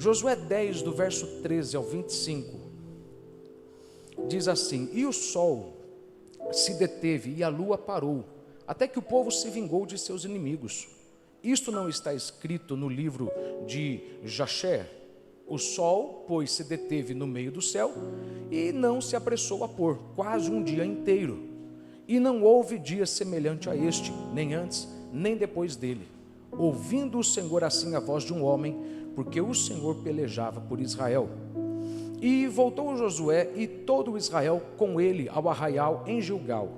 Josué 10, do verso 13 ao 25, diz assim: e o sol se deteve e a lua parou, até que o povo se vingou de seus inimigos. Isto não está escrito no livro de Jasher? O sol, pois, se deteve no meio do céu e não se apressou a pôr, quase um dia inteiro. E não houve dia semelhante a este, nem antes, nem depois dele. Ouvindo o Senhor assim a voz de um homem, porque o Senhor pelejava por Israel. E voltou Josué e todo Israel com ele ao arraial em Gilgal.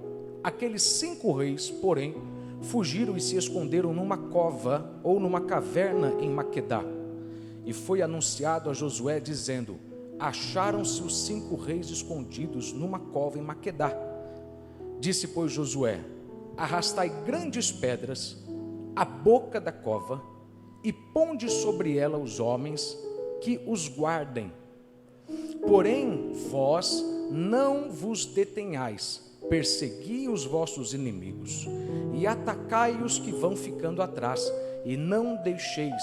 Aqueles 5 reis, porém, fugiram e se esconderam numa cova ou numa caverna em Maquedá. E foi anunciado a Josué dizendo: acharam-se os 5 reis escondidos numa cova em Maquedá. Disse, pois, Josué: arrastai grandes pedras à boca da cova e ponde sobre ela os homens que os guardem. Porém, vós não vos detenhais, persegui os vossos inimigos e atacai os que vão ficando atrás, e não deixeis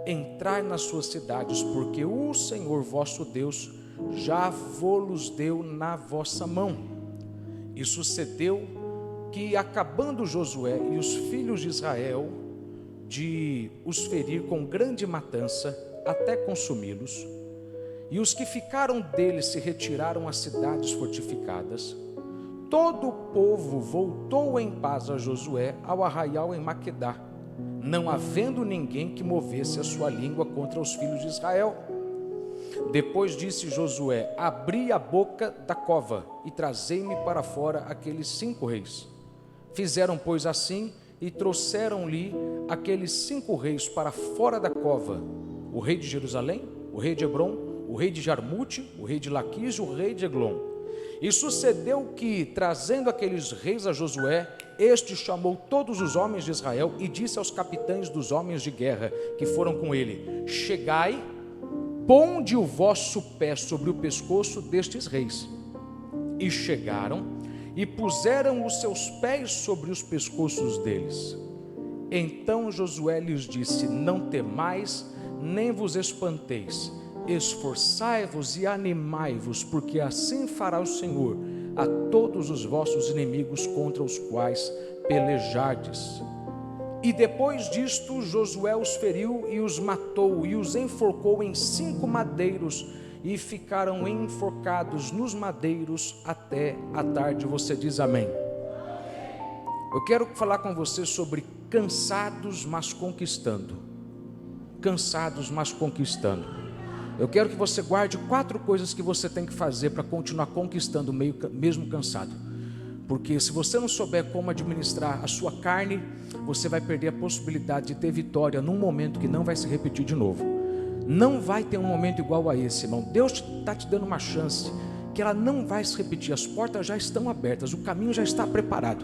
entrar nas suas cidades, porque o Senhor vosso Deus já vos deu na vossa mão. E sucedeu que, acabando Josué e os filhos de Israel de os ferir com grande matança, até consumi-los, e os que ficaram deles se retiraram às cidades fortificadas, todo o povo voltou em paz a Josué ao arraial em Maquedá, não havendo ninguém que movesse a sua língua contra os filhos de Israel. Depois disse Josué: abri a boca da cova e trazei-me para fora aqueles 5 reis. Fizeram, pois, assim, e trouxeram-lhe aqueles 5 reis para fora da cova: o rei de Jerusalém, o rei de Hebrom, o rei de Jarmute, o rei de Laquis, o rei de Eglon. E sucedeu que, trazendo aqueles reis a Josué, este chamou todos os homens de Israel e disse aos capitães dos homens de guerra que foram com ele: chegai, ponde o vosso pé sobre o pescoço destes reis. E chegaram e puseram os seus pés sobre os pescoços deles. Então Josué lhes disse: não temais, nem vos espanteis, esforçai-vos e animai-vos, porque assim fará o Senhor a todos os vossos inimigos contra os quais pelejardes. E depois disto Josué os feriu e os matou e os enforcou em 5 madeiros, e ficaram enforcados nos madeiros até a tarde. Você diz amém? Eu quero falar com você sobre cansados, mas conquistando. Cansados, mas conquistando. Eu quero que você guarde 4 coisas que você tem que fazer para continuar conquistando mesmo cansado. Porque se você não souber como administrar a sua carne, você vai perder a possibilidade de ter vitória num momento que não vai se repetir de novo. Não vai ter um momento igual a esse, irmão. Deus está te dando uma chance que ela não vai se repetir. As portas já estão abertas, o caminho já está preparado.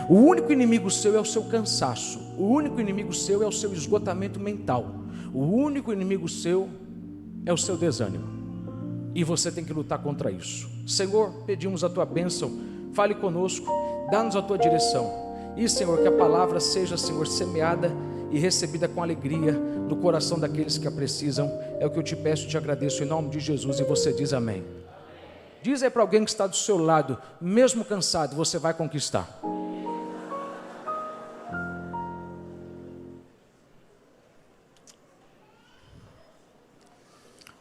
O único inimigo seu é o seu cansaço. O único inimigo seu é o seu esgotamento mental. O único inimigo seu é o seu desânimo, e você tem que lutar contra isso. Senhor, pedimos a tua bênção, fale conosco, dá-nos a tua direção, e Senhor, que a palavra seja, Senhor, semeada e recebida com alegria no coração daqueles que a precisam. É o que eu te peço e te agradeço em nome de Jesus, e você diz amém. Diz aí para alguém que está do seu lado: mesmo cansado, você vai conquistar.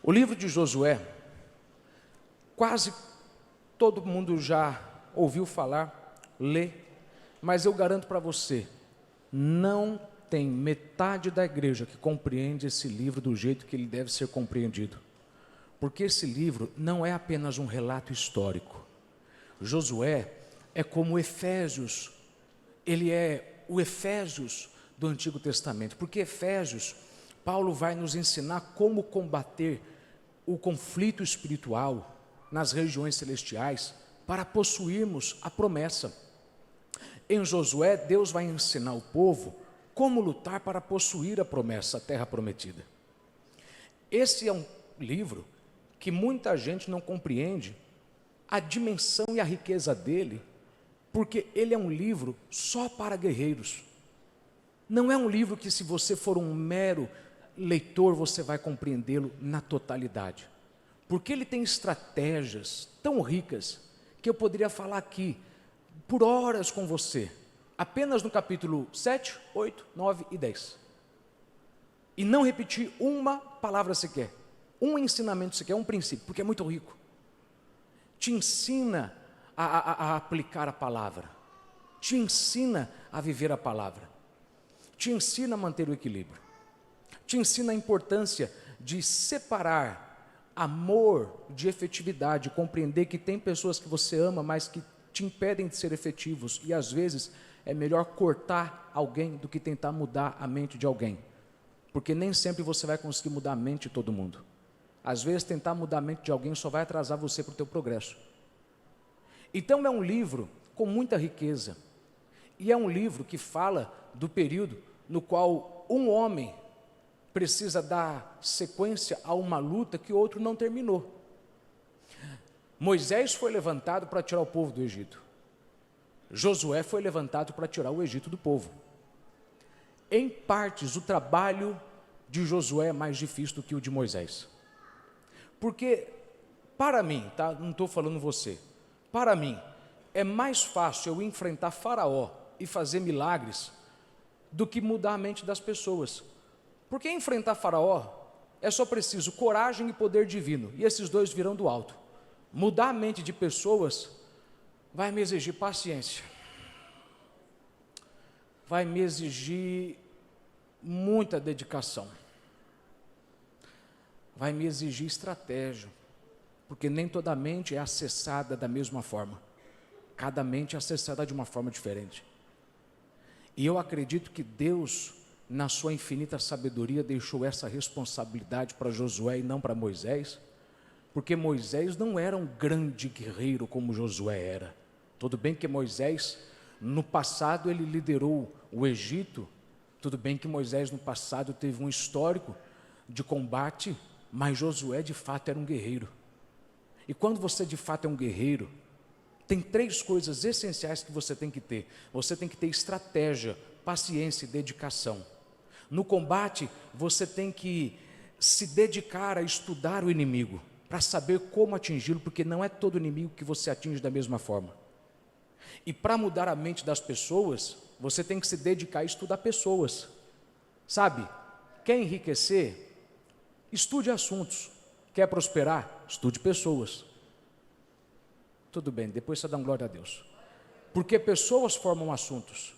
O livro de Josué, quase todo mundo já ouviu falar, lê, mas eu garanto para você, não tem metade da igreja que compreende esse livro do jeito que ele deve ser compreendido. Porque esse livro não é apenas um relato histórico. Josué é como Efésios, ele é o Efésios do Antigo Testamento, porque Efésios, Paulo vai nos ensinar como combater o conflito espiritual nas regiões celestiais para possuirmos a promessa. Em Josué, Deus vai ensinar o povo como lutar para possuir a promessa, a terra prometida. Esse é um livro que muita gente não compreende a dimensão e a riqueza dele, porque ele é um livro só para guerreiros. Não é um livro que, se você for um mero leitor, você vai compreendê-lo na totalidade. Porque ele tem estratégias tão ricas que eu poderia falar aqui por horas com você, apenas no capítulo 7, 8, 9 e 10. E não repetir uma palavra sequer, um ensinamento sequer, um princípio, porque é muito rico. Te ensina a aplicar a palavra, te ensina a viver a palavra, te ensina a manter o equilíbrio, te ensina a importância de separar amor de efetividade, compreender que tem pessoas que você ama, mas que te impedem de ser efetivos, e às vezes é melhor cortar alguém do que tentar mudar a mente de alguém, porque nem sempre você vai conseguir mudar a mente de todo mundo. Às vezes tentar mudar a mente de alguém só vai atrasar você para o teu progresso. Então é um livro com muita riqueza, e é um livro que fala do período no qual um homem precisa dar sequência a uma luta que outro não terminou. Moisés foi levantado para tirar o povo do Egito. Josué foi levantado para tirar o Egito do povo. Em partes, o trabalho de Josué é mais difícil do que o de Moisés. Porque, para mim, tá? Não estou falando você, para mim, é mais fácil eu enfrentar Faraó e fazer milagres do que mudar a mente das pessoas. Porque enfrentar Faraó é só preciso coragem e poder divino, e esses dois virão do alto. Mudar a mente de pessoas vai me exigir paciência, vai me exigir muita dedicação, vai me exigir estratégia, porque nem toda mente é acessada da mesma forma, cada mente é acessada de uma forma diferente. E eu acredito que Deus, na sua infinita sabedoria, deixou essa responsabilidade para Josué e não para Moisés, porque Moisés não era um grande guerreiro como Josué era. Tudo bem que Moisés, no passado, ele liderou o Egito, tudo bem que Moisés, no passado, teve um histórico de combate, mas Josué, de fato, era um guerreiro. E quando você, de fato, é um guerreiro, tem 3 coisas essenciais que você tem que ter. Você tem que ter estratégia, paciência e dedicação. No combate, você tem que se dedicar a estudar o inimigo, para saber como atingi-lo, porque não é todo inimigo que você atinge da mesma forma. E para mudar a mente das pessoas, você tem que se dedicar a estudar pessoas. Sabe, quer enriquecer? Estude assuntos. Quer prosperar? Estude pessoas. Tudo bem, depois você dá um glória a Deus. Porque pessoas formam assuntos.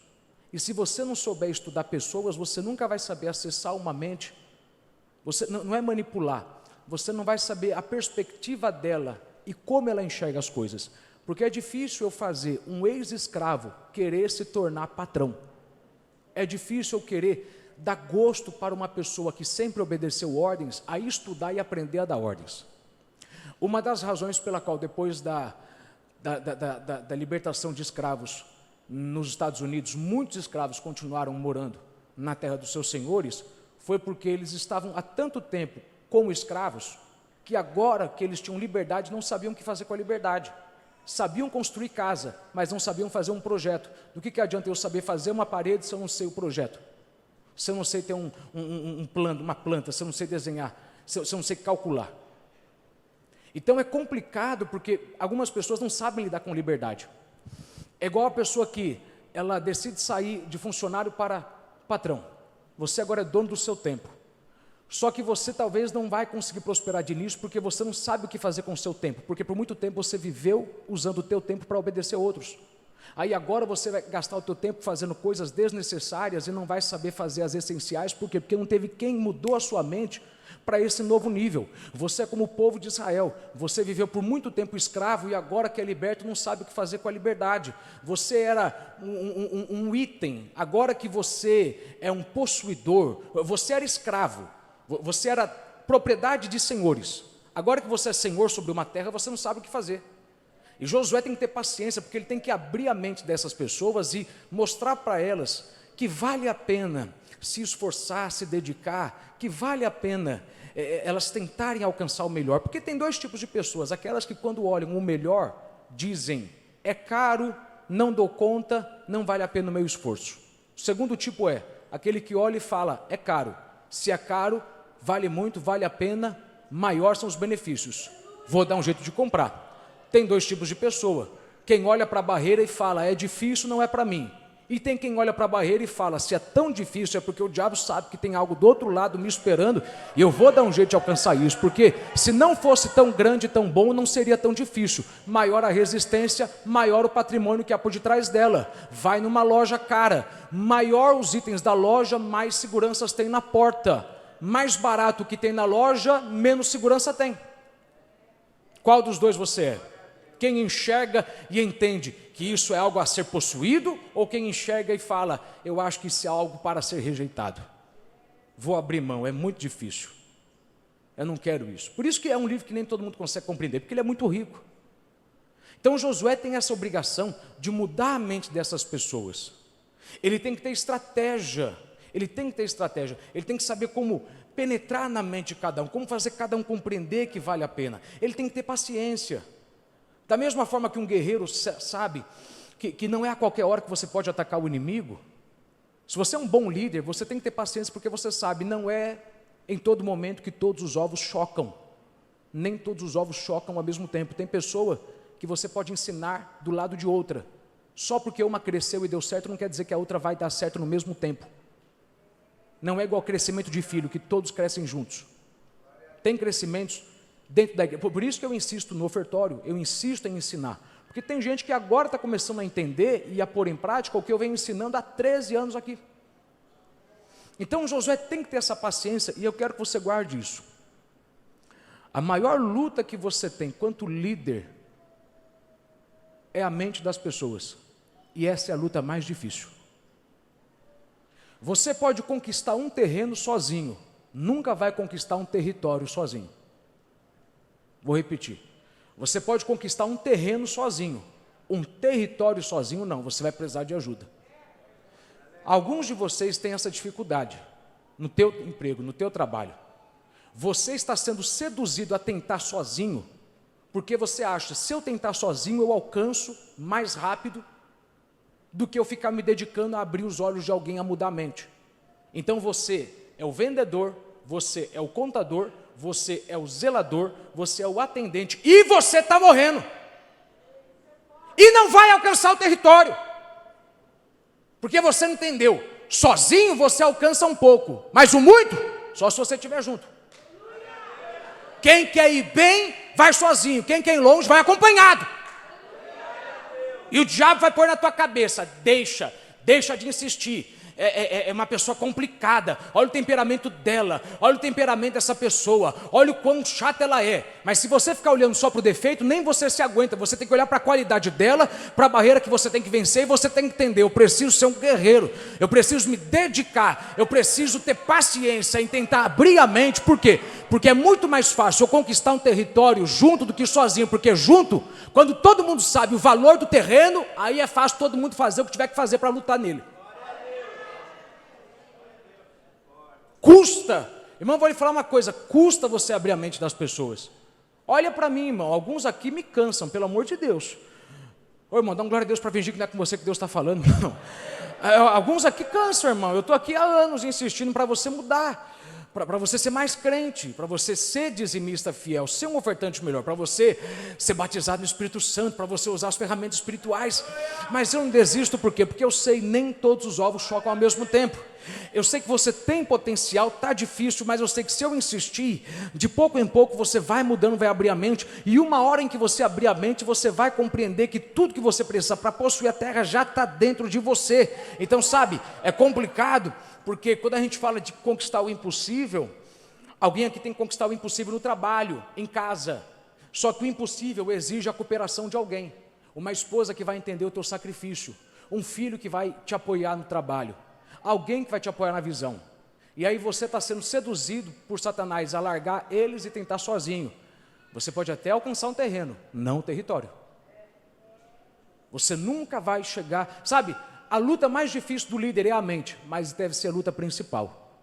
E se você não souber estudar pessoas, você nunca vai saber acessar uma mente. Você não é manipular. Você não vai saber a perspectiva dela e como ela enxerga as coisas. Porque é difícil eu fazer um ex-escravo querer se tornar patrão. É difícil eu querer dar gosto para uma pessoa que sempre obedeceu ordens, a estudar e aprender a dar ordens. Uma das razões pela qual depois da libertação de escravos nos Estados Unidos, muitos escravos continuaram morando na terra dos seus senhores, foi porque eles estavam há tanto tempo como escravos, que agora que eles tinham liberdade, não sabiam o que fazer com a liberdade. Sabiam construir casa, mas não sabiam fazer um projeto. Do que adianta eu saber fazer uma parede se eu não sei o projeto? Se eu não sei ter um plano, uma planta, se eu não sei desenhar, se eu não sei calcular. Então é complicado, porque algumas pessoas não sabem lidar com liberdade. É igual a pessoa que ela decide sair de funcionário para patrão. Você agora é dono do seu tempo. Só que você talvez não vai conseguir prosperar de início, porque você não sabe o que fazer com o seu tempo, porque por muito tempo você viveu usando o teu tempo para obedecer a outros. Aí agora você vai gastar o teu tempo fazendo coisas desnecessárias e não vai saber fazer as essenciais. Por quê? Porque não teve quem mudou a sua mente para esse novo nível. Você é como o povo de Israel, você viveu por muito tempo escravo e agora que é liberto não sabe o que fazer com a liberdade. Você era um item, agora que você é um possuidor, você era escravo. Você era propriedade de senhores. Agora que você é senhor sobre uma terra, você não sabe o que fazer. E Josué tem que ter paciência, porque ele tem que abrir a mente dessas pessoas e mostrar para elas que vale a pena se esforçar, se dedicar, que vale a pena elas tentarem alcançar o melhor. Porque tem 2 tipos de pessoas: aquelas que quando olham o melhor, dizem, é caro, não dou conta, não vale a pena o meu esforço. O segundo tipo é aquele que olha e fala, é caro. Se é caro, vale muito, vale a pena, maior são os benefícios. Vou dar um jeito de comprar. Tem dois tipos de pessoa. Quem olha para a barreira e fala, é difícil, não é para mim. E tem quem olha para a barreira e fala, se é tão difícil é porque o diabo sabe que tem algo do outro lado me esperando e eu vou dar um jeito de alcançar isso, porque se não fosse tão grande e tão bom, não seria tão difícil. Maior a resistência, maior o patrimônio que há por detrás dela. Vai numa loja cara, maior os itens da loja, mais seguranças tem na porta. Mais barato que tem na loja, menos segurança tem. Qual dos dois você é? Quem enxerga e entende que isso é algo a ser possuído, ou quem enxerga e fala, eu acho que isso é algo para ser rejeitado? Vou abrir mão, é muito difícil. Eu não quero isso. Por isso que é um livro que nem todo mundo consegue compreender, porque ele é muito rico. Então Josué tem essa obrigação de mudar a mente dessas pessoas. Ele tem que ter estratégia. Ele tem que saber como penetrar na mente de cada um, como fazer cada um compreender que vale a pena. Ele tem que ter paciência. Da mesma forma que um guerreiro sabe que não é a qualquer hora que você pode atacar o inimigo, se você é um bom líder, você tem que ter paciência, porque você sabe, não é em todo momento que todos os ovos chocam, nem todos os ovos chocam ao mesmo tempo. Tem pessoa que você pode ensinar do lado de outra, só porque uma cresceu e deu certo, não quer dizer que a outra vai dar certo no mesmo tempo. Não é igual crescimento de filho, que todos crescem juntos. Tem crescimentos dentro da igreja. Por isso que eu insisto no ofertório, eu insisto em ensinar. Porque tem gente que agora está começando a entender e a pôr em prática o que eu venho ensinando há 13 anos aqui. Então Josué tem que ter essa paciência e eu quero que você guarde isso. A maior luta que você tem quanto líder é a mente das pessoas. E essa é a luta mais difícil. Você pode conquistar um terreno sozinho, nunca vai conquistar um território sozinho. Vou repetir. Você pode conquistar um terreno sozinho, um território sozinho não, você vai precisar de ajuda. Alguns de vocês têm essa dificuldade no teu emprego, no teu trabalho. Você está sendo seduzido a tentar sozinho, porque você acha, se eu tentar sozinho eu alcanço mais rápido do que eu ficar me dedicando a abrir os olhos de alguém a mudar a mente. Então você é o vendedor, você é o contador, você é o zelador, você é o atendente e você está morrendo. E não vai alcançar o território. Porque você não entendeu. Sozinho você alcança um pouco, mas o muito, só se você estiver junto. Quem quer ir bem, vai sozinho. Quem quer ir longe, vai acompanhado. E o diabo vai pôr na tua cabeça, deixa de insistir. É uma pessoa complicada, olha o temperamento dela, olha o temperamento dessa pessoa, olha o quão chata ela é. Mas se você ficar olhando só para o defeito, nem você se aguenta, você tem que olhar para a qualidade dela, para a barreira que você tem que vencer, e você tem que entender, eu preciso ser um guerreiro, eu preciso me dedicar, eu preciso ter paciência em tentar abrir a mente. Por quê? Porque é muito mais fácil eu conquistar um território junto do que sozinho, porque junto, quando todo mundo sabe o valor do terreno, aí é fácil todo mundo fazer o que tiver que fazer para lutar nele. Custa, irmão, vou lhe falar uma coisa, custa você abrir a mente das pessoas. Olha para mim, irmão, alguns aqui me cansam, pelo amor de Deus. Ô irmão, dá uma glória a Deus para fingir que não é com você que Deus está falando, não. Alguns aqui cansam, irmão, eu estou aqui há anos insistindo para você mudar, para você ser mais crente, para você ser dizimista fiel, ser um ofertante melhor, para você ser batizado no Espírito Santo, para você usar as ferramentas espirituais. Mas eu não desisto, por quê? Porque eu sei, nem todos os ovos chocam ao mesmo tempo. Eu sei que você tem potencial, está difícil, mas eu sei que se eu insistir, de pouco em pouco você vai mudando, vai abrir a mente, e uma hora em que você abrir a mente, você vai compreender que tudo que você precisa para possuir a terra já está dentro de você. Então sabe, é complicado, porque quando a gente fala de conquistar o impossível, alguém aqui tem que conquistar o impossível no trabalho, em casa, só que o impossível exige a cooperação de alguém, uma esposa que vai entender o teu sacrifício, um filho que vai te apoiar no trabalho, alguém que vai te apoiar na visão. E aí você está sendo seduzido por Satanás a largar eles e tentar sozinho. Você pode até alcançar um terreno, não um território. Você nunca vai chegar, sabe, a luta mais difícil do líder é a mente, mas deve ser a luta principal.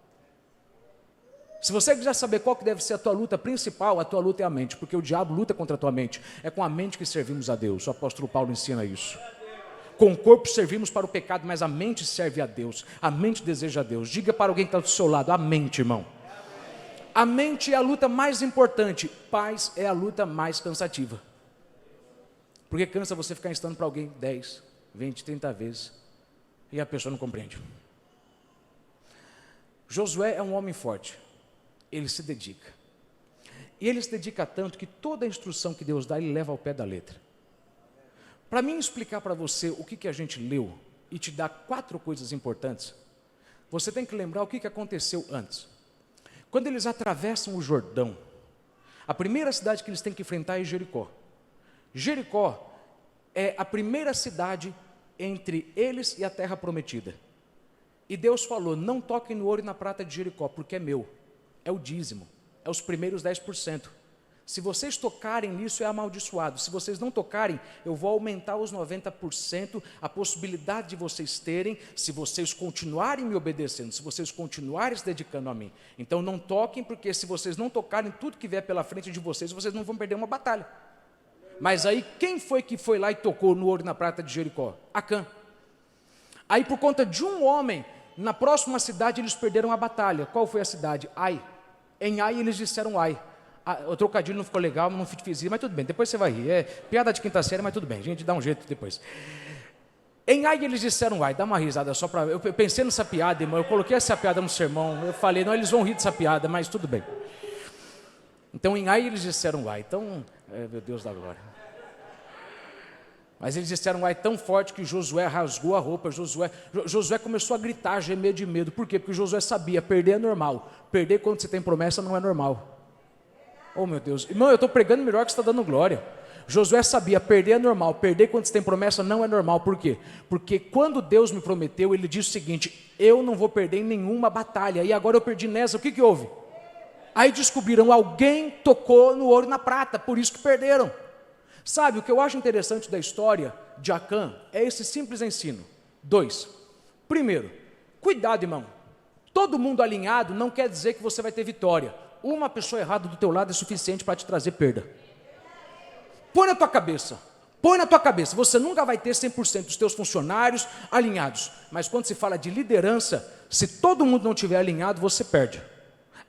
Se você quiser saber qual que deve ser a tua luta principal, a tua luta é a mente, porque o diabo luta contra a tua mente. É com a mente que servimos a Deus, o apóstolo Paulo ensina isso. Com o corpo servimos para o pecado, mas a mente serve a Deus, a mente deseja a Deus. Diga para alguém que está do seu lado, a mente, irmão. A mente é a luta mais importante, paz é a luta mais cansativa. Porque cansa você ficar ensinando para alguém 10, 20, 30 vezes e a pessoa não compreende. Josué é um homem forte, ele se dedica. E ele se dedica tanto que toda a instrução que Deus dá, ele leva ao pé da letra. Para mim explicar para você o que a gente leu e te dar 4 coisas importantes, você tem que lembrar o que aconteceu antes. Quando eles atravessam o Jordão, a primeira cidade que eles têm que enfrentar é Jericó. Jericó é a primeira cidade entre eles e a terra prometida. E Deus falou, não toquem no ouro e na prata de Jericó, porque é meu, é o dízimo, é os primeiros 10%. Se vocês tocarem nisso, é amaldiçoado. Se vocês não tocarem, eu vou aumentar os 90%, a possibilidade de vocês terem, se vocês continuarem me obedecendo, se vocês continuarem se dedicando a mim. Então não toquem, porque se vocês não tocarem tudo que vier pela frente de vocês, vocês não vão perder uma batalha. Mas aí, quem foi que foi lá e tocou no ouro e na prata de Jericó? Acã. Aí, por conta de um homem, na próxima cidade, eles perderam a batalha. Qual foi a cidade? Ai. Em Ai, eles disseram ai. O trocadilho não ficou legal, não fiz, mas tudo bem, depois você vai rir. É piada de quinta série, mas tudo bem, a gente dá um jeito depois. Em Ai, eles disseram ai. Dá uma risada só para... Eu pensei nessa piada, irmão, eu coloquei essa piada no sermão, eu falei, não, eles vão rir dessa piada, mas tudo bem. Então, em Ai, eles disseram ai. Então, meu Deus da glória. Mas eles disseram ai tão forte que Josué rasgou a roupa. Josué começou a gritar, gemer de medo. Por quê? Porque Josué sabia, perder é normal. Perder quando você tem promessa não é normal. Oh meu Deus, irmão, eu estou pregando melhor que você está dando glória. Josué sabia, perder é normal. Perder quando você tem promessa não é normal. Por quê? Porque quando Deus me prometeu, Ele disse o seguinte, eu não vou perder em nenhuma batalha. E agora eu perdi nessa, o que houve? Aí descobriram, alguém tocou no ouro e na prata, por isso que perderam. Sabe, o que eu acho interessante da história de Acã é esse simples ensino. 2. Primeiro, cuidado, irmão. Todo mundo alinhado não quer dizer que você vai ter vitória. Uma pessoa errada do teu lado é suficiente para te trazer perda. Põe na tua cabeça, você nunca vai ter 100% dos teus funcionários alinhados. Mas quando se fala de liderança, se todo mundo não estiver alinhado, você perde.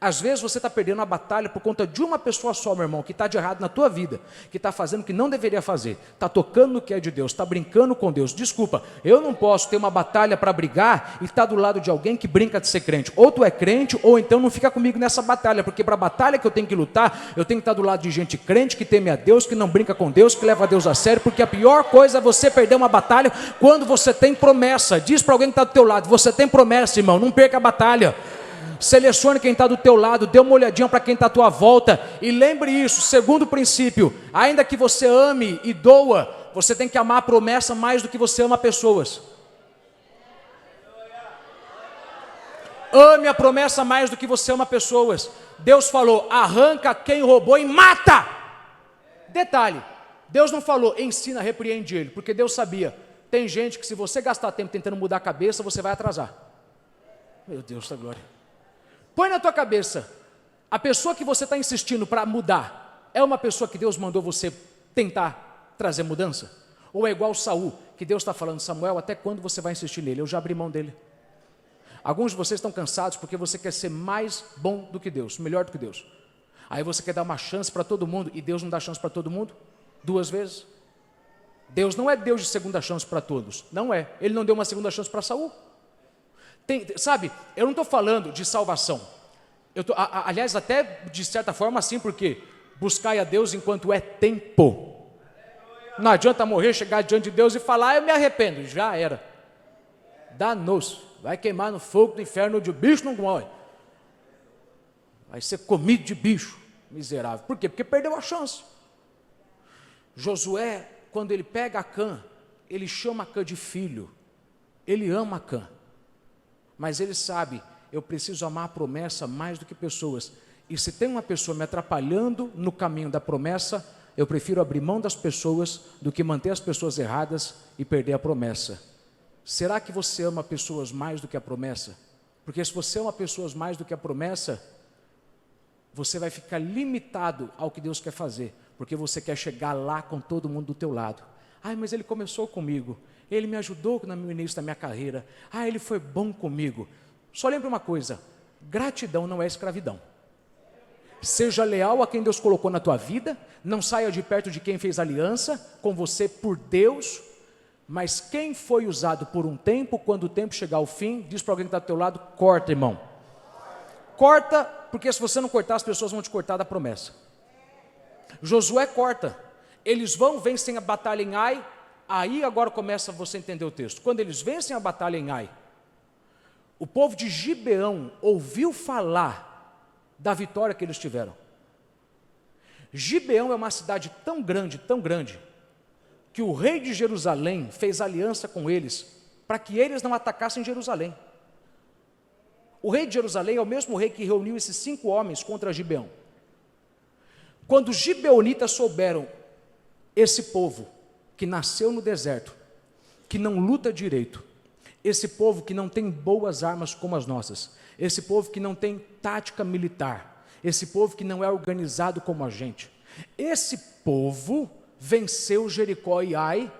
Às vezes você está perdendo a batalha por conta de uma pessoa só, meu irmão, que está de errado na tua vida, que está fazendo o que não deveria fazer, está tocando no que é de Deus, está brincando com Deus. Desculpa, eu não posso ter uma batalha para brigar e estar do lado de alguém que brinca de ser crente. Ou tu é crente, ou então não fica comigo nessa batalha, porque para a batalha que eu tenho que lutar, eu tenho que estar do lado de gente crente, que teme a Deus, que não brinca com Deus, que leva a Deus a sério, porque a pior coisa é você perder uma batalha quando você tem promessa. Diz para alguém que está do teu lado, você tem promessa, irmão, não perca a batalha. Selecione quem está do teu lado, dê uma olhadinha para quem está à tua volta e lembre isso, segundo princípio, ainda que você ame e doa, você tem que amar a promessa mais do que você ama pessoas. Ame a promessa mais do que você ama pessoas. Deus falou, arranca quem roubou e mata. Detalhe, Deus não falou, ensina, repreende ele, porque Deus sabia, tem gente que se você gastar tempo tentando mudar a cabeça, você vai atrasar. Meu Deus da glória. Põe na tua cabeça, a pessoa que você está insistindo para mudar, é uma pessoa que Deus mandou você tentar trazer mudança? Ou é igual Saul, que Deus está falando, Samuel, até quando você vai insistir nele? Eu já abri mão dele. Alguns de vocês estão cansados porque você quer ser mais bom do que Deus, melhor do que Deus. Aí você quer dar uma chance para todo mundo, e Deus não dá chance para todo mundo? 2 vezes? Deus não é Deus de segunda chance para todos, não é. Ele não deu uma segunda chance para Saul. Sabe, eu não estou falando de salvação. Aliás, até de certa forma assim, porque buscai a Deus enquanto é tempo. Não adianta morrer, chegar diante de Deus e falar, eu me arrependo, já era. Danou-se, vai queimar no fogo do inferno onde o bicho não morre. Vai ser comido de bicho, miserável. Por quê? Porque perdeu a chance. Josué, quando ele pega Acã, ele chama Acã de filho. Ele ama Acã. Mas ele sabe, eu preciso amar a promessa mais do que pessoas. E se tem uma pessoa me atrapalhando no caminho da promessa, eu prefiro abrir mão das pessoas do que manter as pessoas erradas e perder a promessa. Será que você ama pessoas mais do que a promessa? Porque se você ama pessoas mais do que a promessa, você vai ficar limitado ao que Deus quer fazer, porque você quer chegar lá com todo mundo do teu lado. Ai, mas ele começou comigo. Ele me ajudou no início da minha carreira. Ele foi bom comigo. Só lembre uma coisa, gratidão não é escravidão. Seja leal a quem Deus colocou na tua vida, não saia de perto de quem fez aliança com você por Deus, mas quem foi usado por um tempo, quando o tempo chegar ao fim, diz para alguém que está do teu lado, corta, irmão. Corta, porque se você não cortar, as pessoas vão te cortar da promessa. Josué corta, eles vencem a batalha em Ai, aí agora começa você a entender o texto. Quando eles vencem a batalha em Ai, o povo de Gibeão ouviu falar da vitória que eles tiveram. Gibeão é uma cidade tão grande, que o rei de Jerusalém fez aliança com eles, para que eles não atacassem Jerusalém. O rei de Jerusalém é o mesmo rei que reuniu esses 5 homens contra Gibeão. Quando os gibeonitas souberam, esse povo que nasceu no deserto, que não luta direito, esse povo que não tem boas armas como as nossas, esse povo que não tem tática militar, esse povo que não é organizado como a gente, esse povo venceu Jericó e Ai,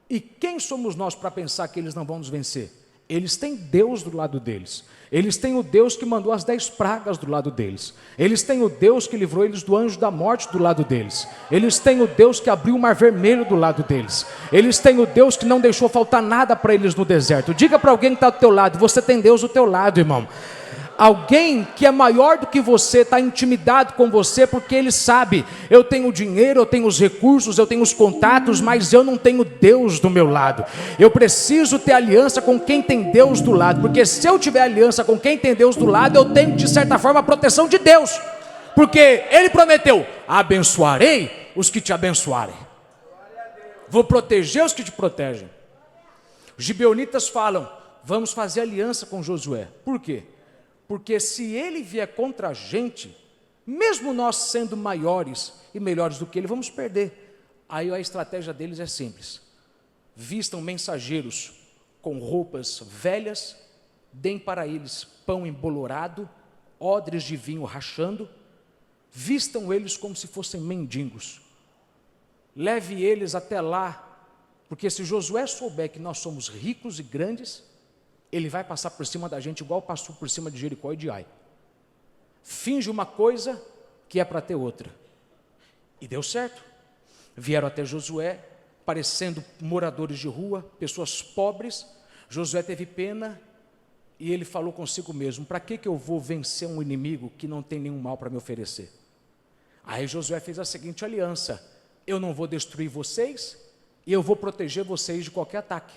e quem somos nós para pensar que eles não vão nos vencer? Eles têm Deus do lado deles, eles têm o Deus que mandou as 10 pragas do lado deles, eles têm o Deus que livrou eles do anjo da morte do lado deles, eles têm o Deus que abriu o mar vermelho do lado deles, eles têm o Deus que não deixou faltar nada para eles no deserto. Diga para alguém que está do teu lado, você tem Deus do teu lado, irmão. Alguém que é maior do que você, está intimidado com você, porque ele sabe, eu tenho dinheiro, eu tenho os recursos, eu tenho os contatos, mas eu não tenho Deus do meu lado. Eu preciso ter aliança com quem tem Deus do lado, porque se eu tiver aliança com quem tem Deus do lado, eu tenho de certa forma a proteção de Deus, porque ele prometeu, abençoarei os que te abençoarem, vou proteger os que te protegem. Os gibeonitas falam, vamos fazer aliança com Josué. Por quê? Porque se ele vier contra a gente, mesmo nós sendo maiores e melhores do que ele, vamos perder. Aí a estratégia deles é simples: vistam mensageiros com roupas velhas, deem para eles pão embolorado, odres de vinho rachando, vistam eles como se fossem mendigos, leve eles até lá, porque se Josué souber que nós somos ricos e grandes, ele vai passar por cima da gente igual passou por cima de Jericó e de Ai. Finge uma coisa que é para ter outra. E deu certo. Vieram até Josué, parecendo moradores de rua, pessoas pobres. Josué teve pena e ele falou consigo mesmo, para que eu vou vencer um inimigo que não tem nenhum mal para me oferecer? Aí Josué fez a seguinte aliança: eu não vou destruir vocês e eu vou proteger vocês de qualquer ataque.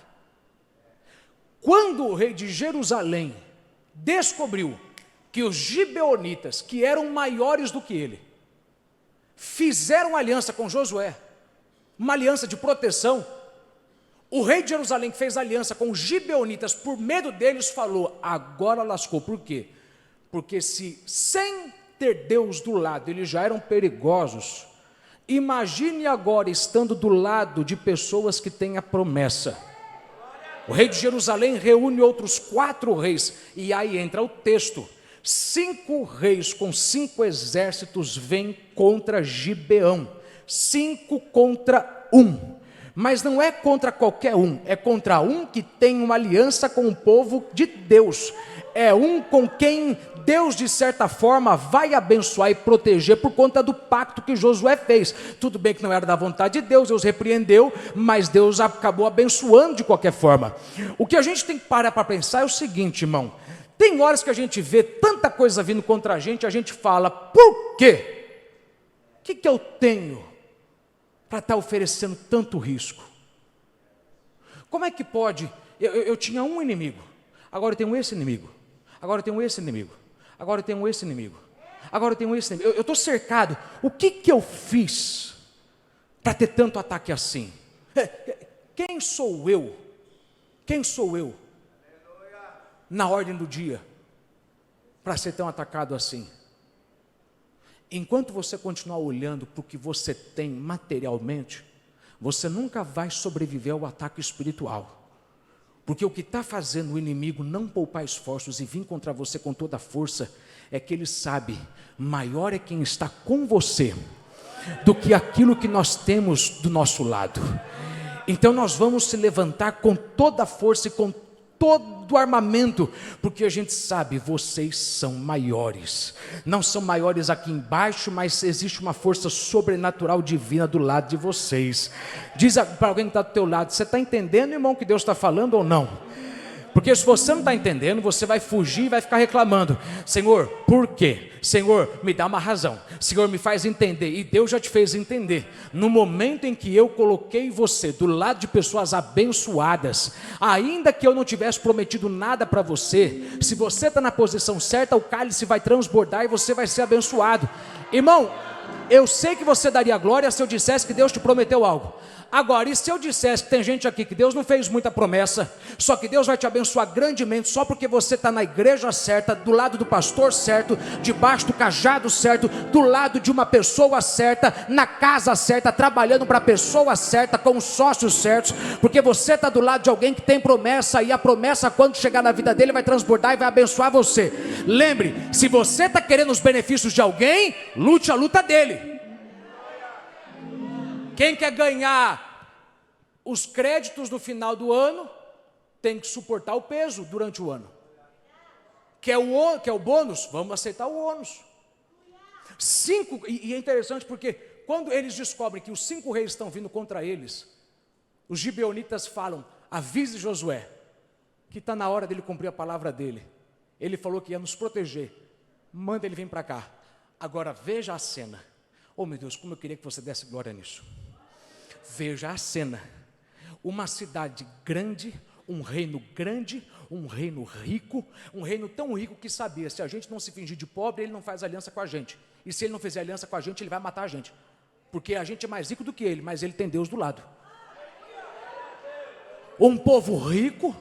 Quando o rei de Jerusalém descobriu que os gibeonitas, que eram maiores do que ele, fizeram aliança com Josué, uma aliança de proteção, o rei de Jerusalém, que fez aliança com os gibeonitas por medo deles, falou, agora lascou. Por quê? Porque se sem ter Deus do lado eles já eram perigosos, imagine agora estando do lado de pessoas que têm a promessa. O rei de Jerusalém reúne outros 4 reis, e aí entra o texto: 5 reis com 5 exércitos vêm contra Gibeão, 5 contra 1, mas não é contra qualquer um, é contra um que tem uma aliança com o povo de Deus, é um com quem Deus de certa forma vai abençoar e proteger por conta do pacto que Josué fez. Tudo bem que não era da vontade de Deus, Deus repreendeu, mas Deus acabou abençoando de qualquer forma. O que a gente tem que parar para pensar é o seguinte, irmão: tem horas que a gente vê tanta coisa vindo contra a gente fala, por quê? O que eu tenho para estar oferecendo tanto risco? Como é que pode? Eu tinha um inimigo, agora eu tenho esse inimigo, agora eu tenho esse inimigo, agora eu tenho esse inimigo, agora eu tenho esse inimigo, eu estou cercado. O que eu fiz para ter tanto ataque assim? Quem sou eu? Quem sou eu na ordem do dia para ser tão atacado assim? Enquanto você continuar olhando para o que você tem materialmente, você nunca vai sobreviver ao ataque espiritual. Porque o que está fazendo o inimigo não poupar esforços e vir contra você com toda a força, é que ele sabe, maior é quem está com você, do que aquilo que nós temos do nosso lado. Então nós vamos se levantar com toda a força e com todo o armamento, porque a gente sabe, vocês são maiores. Não são maiores aqui embaixo, mas existe uma força sobrenatural divina do lado de vocês. Diz para alguém que está do teu lado: você está entendendo, irmão, o que Deus está falando ou não? Porque se você não está entendendo, você vai fugir e vai ficar reclamando: Senhor, por quê? Senhor, me dá uma razão. Senhor, me faz entender. E Deus já te fez entender. No momento em que eu coloquei você do lado de pessoas abençoadas, ainda que eu não tivesse prometido nada para você, se você está na posição certa, o cálice vai transbordar e você vai ser abençoado. Irmão, eu sei que você daria glória se eu dissesse que Deus te prometeu algo. Agora, e se eu dissesse que tem gente aqui que Deus não fez muita promessa, só que Deus vai te abençoar grandemente só porque você está na igreja certa, do lado do pastor certo, debaixo do cajado certo, do lado de uma pessoa certa, na casa certa, trabalhando para a pessoa certa, com os sócios certos, porque você está do lado de alguém que tem promessa, e a promessa, quando chegar na vida dele, vai transbordar e vai abençoar você. Lembre, se você está querendo os benefícios de alguém, lute a luta dele. Quem quer ganhar os créditos no final do ano, tem que suportar o peso durante o ano. Quer o bônus? Vamos aceitar o ônus. E é interessante porque quando eles descobrem que os 5 reis estão vindo contra eles, os gibeonitas falam: avise Josué, que está na hora dele cumprir a palavra dele. Ele falou que ia nos proteger, manda ele vir para cá. Agora veja a cena. Oh meu Deus, como eu queria que você desse glória nisso. Veja a cena: uma cidade grande, um reino rico, um reino tão rico que sabia, se a gente não se fingir de pobre, ele não faz aliança com a gente, e se ele não fizer aliança com a gente, ele vai matar a gente, porque a gente é mais rico do que ele, mas ele tem Deus do lado. Um povo rico,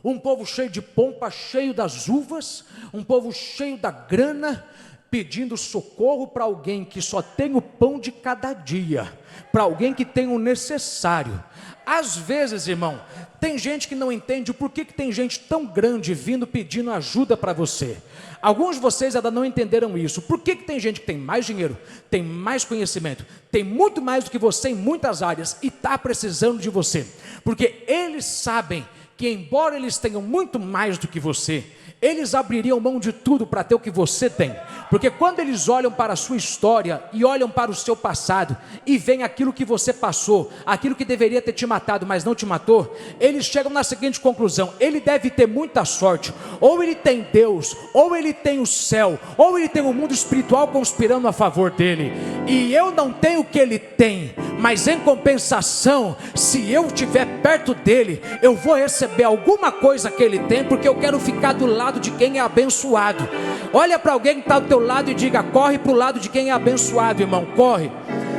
um povo cheio de pompa, cheio das uvas, um povo cheio da grana, pedindo socorro para alguém que só tem o pão de cada dia, para alguém que tem o necessário. Às vezes, irmão, tem gente que não entende o porquê que tem gente tão grande vindo pedindo ajuda para você. Alguns de vocês ainda não entenderam isso. Por que tem gente que tem mais dinheiro, tem mais conhecimento, tem muito mais do que você em muitas áreas e está precisando de você? Porque eles sabem que, embora eles tenham muito mais do que você, eles abririam mão de tudo para ter o que você tem. Porque quando eles olham para a sua história e olham para o seu passado e veem aquilo que você passou, aquilo que deveria ter te matado, mas não te matou, eles chegam na seguinte conclusão: ele deve ter muita sorte, ou ele tem Deus, ou ele tem o céu, ou ele tem o mundo espiritual conspirando a favor dele, e eu não tenho o que ele tem, mas em compensação, se eu estiver perto dele, eu vou receber alguma coisa que ele tem, porque eu quero ficar do lado de quem é abençoado. Olha para alguém que está do teu lado e diga: corre para o lado de quem é abençoado, irmão, corre.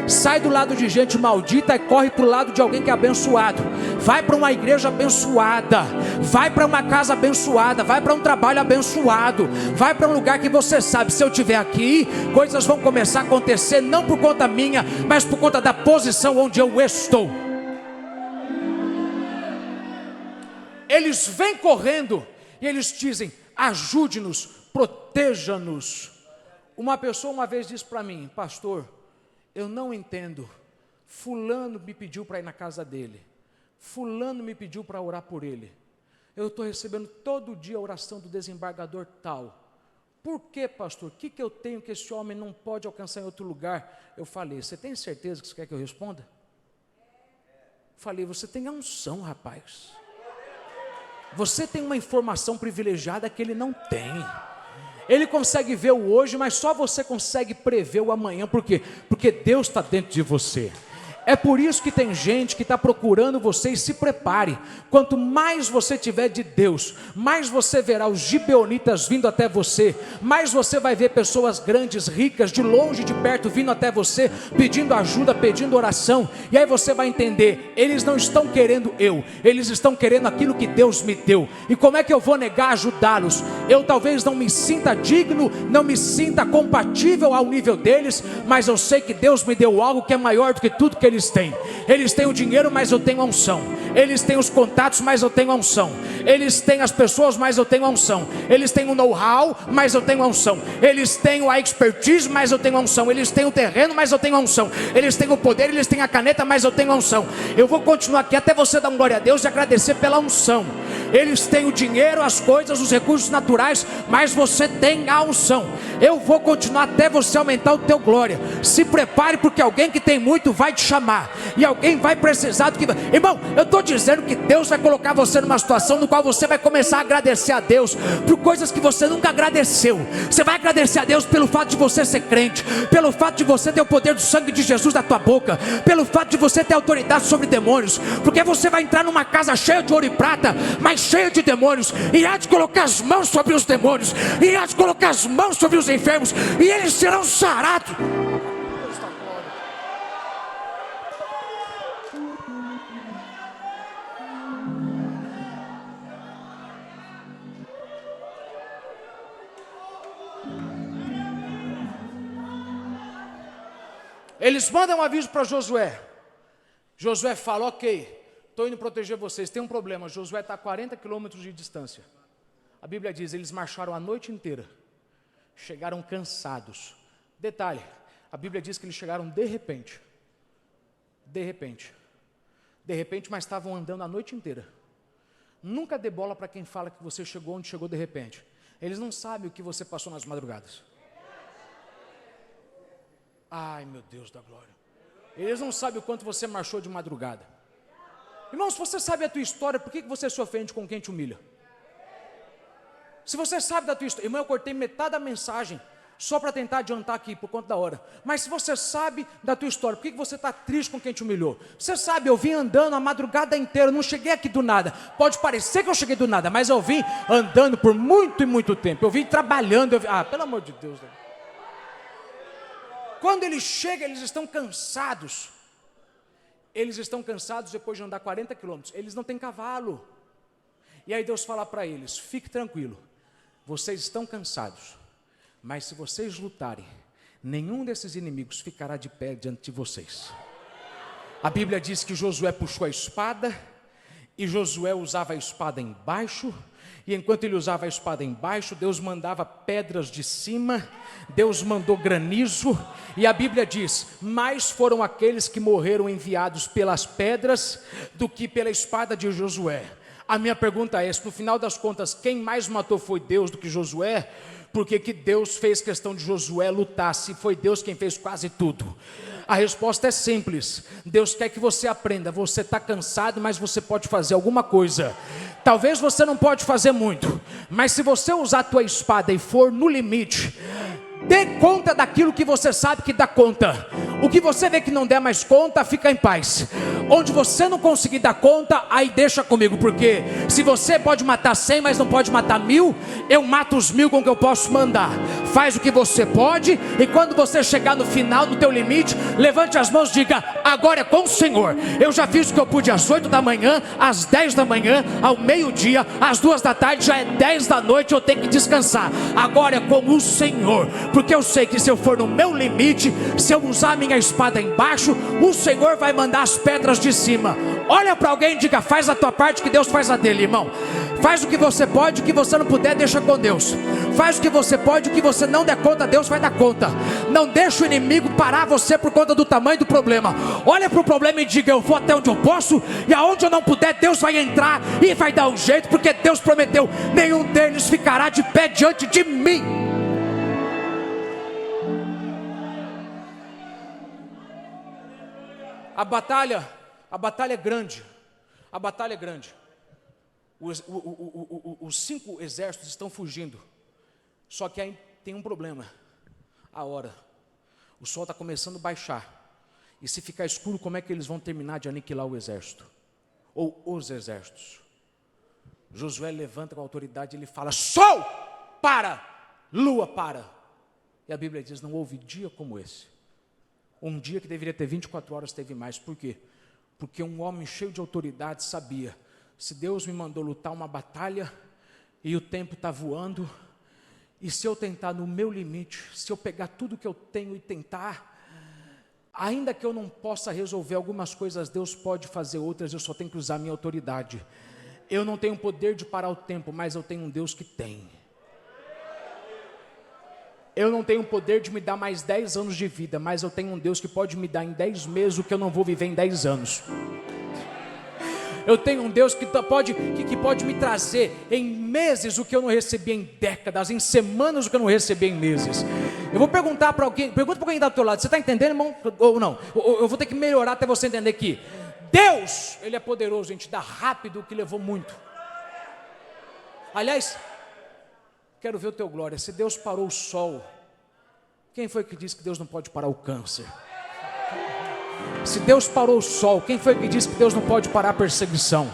Sai do lado de gente maldita e corre para o lado de alguém que é abençoado. Vai para uma igreja abençoada, vai para uma casa abençoada, vai para um trabalho abençoado, vai para um lugar que você sabe: se eu estiver aqui, coisas vão começar a acontecer, não por conta minha, mas por conta da posição onde eu estou. Eles vêm correndo e eles dizem: ajude-nos, proteja-nos. Uma pessoa uma vez disse para mim: pastor, eu não entendo, fulano me pediu para ir na casa dele, fulano me pediu para orar por ele, eu estou recebendo todo dia a oração do desembargador tal, por que, pastor? O que eu tenho que esse homem não pode alcançar em outro lugar? Eu falei: você tem certeza que você quer que eu responda? Falei: você tem a unção, rapaz. Você tem uma informação privilegiada que ele não tem. Ele consegue ver o hoje, mas só você consegue prever o amanhã. Por quê? Porque Deus está dentro de você. É por isso que tem gente que está procurando você, e se prepare. Quanto mais você tiver de Deus, mais você verá os gibeonitas vindo até você, mais você vai ver pessoas grandes, ricas, de longe, de perto, vindo até você, pedindo ajuda, pedindo oração. E aí você vai entender, eles não estão querendo eles estão querendo aquilo que Deus me deu. E como é que eu vou negar ajudá-los? Eu talvez não me sinta digno, não me sinta compatível ao nível deles, mas eu sei que Deus me deu algo que é maior do que tudo que eles têm. Eles têm o dinheiro, mas eu tenho a unção. Eles têm os contatos, mas eu tenho a unção. Eles têm as pessoas, mas eu tenho a unção. Eles têm o know-how, mas eu tenho a unção. Eles têm a expertise, mas eu tenho a unção. Eles têm o terreno, mas eu tenho a unção. Eles têm o poder, eles têm a caneta, mas eu tenho a unção. Eu vou continuar aqui até você dar um glória a Deus e agradecer pela unção. Eles têm o dinheiro, as coisas, os recursos naturais, mas você tem a unção. Eu vou continuar até você aumentar o teu glória. Se prepare, porque alguém que tem muito vai te chamar, e alguém vai precisar do que... Irmão, eu estou dizendo que Deus vai colocar você numa situação no qual você vai começar a agradecer a Deus por coisas que você nunca agradeceu. Você vai agradecer a Deus pelo fato de você ser crente, pelo fato de você ter o poder do sangue de Jesus na tua boca, pelo fato de você ter autoridade sobre demônios, porque você vai entrar numa casa cheia de ouro e prata, mas cheia de demônios, e há de colocar as mãos sobre os demônios, e há de colocar as mãos sobre os enfermos, e eles serão sarados. Eles mandam um aviso para Josué. Josué fala: ok, estou indo proteger vocês. Tem um problema, Josué está a 40 quilômetros de distância. A Bíblia diz, eles marcharam a noite inteira, chegaram cansados. Detalhe, a Bíblia diz que eles chegaram de repente, mas estavam andando a noite inteira. Nunca dê bola para quem fala que você chegou onde chegou de repente. Eles não sabem o que você passou nas madrugadas. Ai, meu Deus da glória. Eles não sabem o quanto você marchou de madrugada. Irmão, se você sabe a tua história, por que você se ofende com quem te humilha? Se você sabe da tua história... Irmão, eu cortei metade da mensagem só para tentar adiantar aqui, por conta da hora. Mas se você sabe da tua história, por que você está triste com quem te humilhou? Você sabe, eu vim andando a madrugada inteira, não cheguei aqui do nada. Pode parecer que eu cheguei do nada, mas eu vim andando por muito e muito tempo. Eu vim trabalhando. Pelo amor de Deus, Deus. Quando eles chegam, eles estão cansados. Eles estão cansados depois de andar 40 quilômetros. Eles não têm cavalo. E aí Deus fala para eles: fique tranquilo, vocês estão cansados, mas se vocês lutarem, nenhum desses inimigos ficará de pé diante de vocês. A Bíblia diz que Josué puxou a espada, e Josué usava a espada embaixo. E enquanto ele usava a espada embaixo, Deus mandava pedras de cima, Deus mandou granizo, e a Bíblia diz: mais foram aqueles que morreram enviados pelas pedras do que pela espada de Josué. A minha pergunta é: no final das contas, quem mais matou foi Deus do que Josué? Porque que Deus fez questão de Josué lutar, se foi Deus quem fez quase tudo? A resposta é simples. Deus quer que você aprenda. Você está cansado, mas você pode fazer alguma coisa. Talvez você não pode fazer muito, mas se você usar a tua espada e for no limite, dê conta daquilo que você sabe que dá conta. O que você vê que não der mais conta, fica em paz. Onde você não conseguir dar conta, aí deixa comigo. Porque se você pode matar 100, mas não pode matar 1000, eu mato os 1000 com o que eu posso mandar. Faz o que você pode, e quando você chegar no final, no teu limite, levante as mãos e diga: agora é com o Senhor. Eu já fiz o que eu pude às 8 da manhã, às 10 da manhã, ao meio-dia, às 2 da tarde, já é 10 da noite, eu tenho que descansar. Agora é com o Senhor, porque eu sei que se eu for no meu limite, se eu usar a minha espada embaixo, o Senhor vai mandar as pedras de cima. Olha para alguém e diga: faz a tua parte que Deus faz a dele, irmão. Faz o que você pode, o que você não puder, deixa com Deus. Faz o que você pode, o que você não der conta, Deus vai dar conta. Não deixa o inimigo parar você por conta do tamanho do problema. Olha para o problema e diga: eu vou até onde eu posso, e aonde eu não puder, Deus vai entrar e vai dar um jeito, porque Deus prometeu: nenhum deles ficará de pé diante de mim. A batalha é grande. A batalha é grande. Os 5 exércitos estão fugindo. Só que aí tem um problema: a hora. O sol está começando a baixar. E se ficar escuro, como é que eles vão terminar de aniquilar o exército? Ou os exércitos? Josué levanta com a autoridade e ele fala: sol, para! Lua, para! E a Bíblia diz: não houve dia como esse. Um dia que deveria ter 24 horas, teve mais. Por quê? Porque um homem cheio de autoridade sabia: se Deus me mandou lutar uma batalha, e o tempo está voando, e se eu tentar no meu limite, se eu pegar tudo que eu tenho e tentar, ainda que eu não possa resolver algumas coisas, Deus pode fazer outras, eu só tenho que usar a minha autoridade. Eu não tenho poder de parar o tempo, mas eu tenho um Deus que tem. Eu não tenho poder de me dar mais 10 anos de vida, mas eu tenho um Deus que pode me dar em 10 meses o que eu não vou viver em 10 anos. Eu tenho um Deus que pode me trazer em meses o que eu não recebi em décadas, em semanas o que eu não recebi em meses. Eu vou perguntar para alguém, pergunta para quem está do teu lado, você está entendendo, irmão? Ou não? Eu vou ter que melhorar até você entender que Deus, Ele é poderoso, gente, dá rápido o que levou muito. Aliás, quero ver o teu glória. Se Deus parou o sol, quem foi que disse que Deus não pode parar o câncer? Se Deus parou o sol, quem foi que disse que Deus não pode parar a perseguição?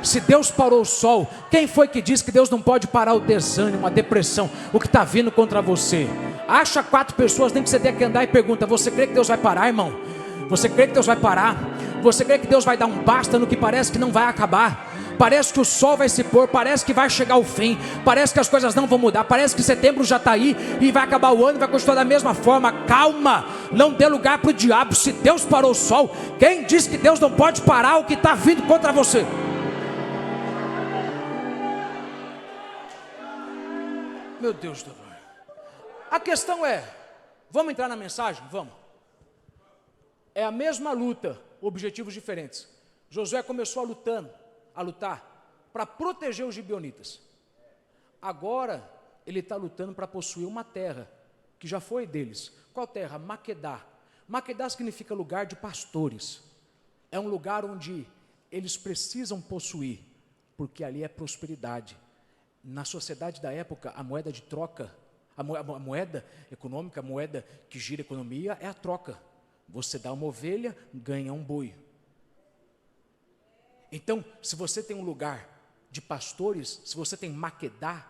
Se Deus parou o sol, quem foi que disse que Deus não pode parar o desânimo, a depressão, o que está vindo contra você? Acha 4 pessoas, nem que você tenha que andar e pergunta: você crê que Deus vai parar, irmão? Você crê que Deus vai parar? Você crê que Deus vai dar um basta no que parece que não vai acabar? Parece que o sol vai se pôr, parece que vai chegar o fim, parece que as coisas não vão mudar, parece que setembro já está aí e vai acabar o ano e vai continuar da mesma forma. Calma, não dê lugar para o diabo. Se Deus parou o sol, quem diz que Deus não pode parar o que está vindo contra você? Meu Deus do céu. A questão é, vamos entrar na mensagem? Vamos. É a mesma luta, objetivos diferentes. Josué começou a lutar para proteger os gibeonitas. Agora ele está lutando para possuir uma terra que já foi deles. Qual terra? Maquedá. Maquedá significa lugar de pastores. É um lugar onde eles precisam possuir, porque ali é prosperidade. Na sociedade da época, a moeda de troca, a moeda econômica, a moeda que gira a economia é a troca. Você dá uma ovelha, ganha um boi. Então, se você tem um lugar de pastores, se você tem Maquedá,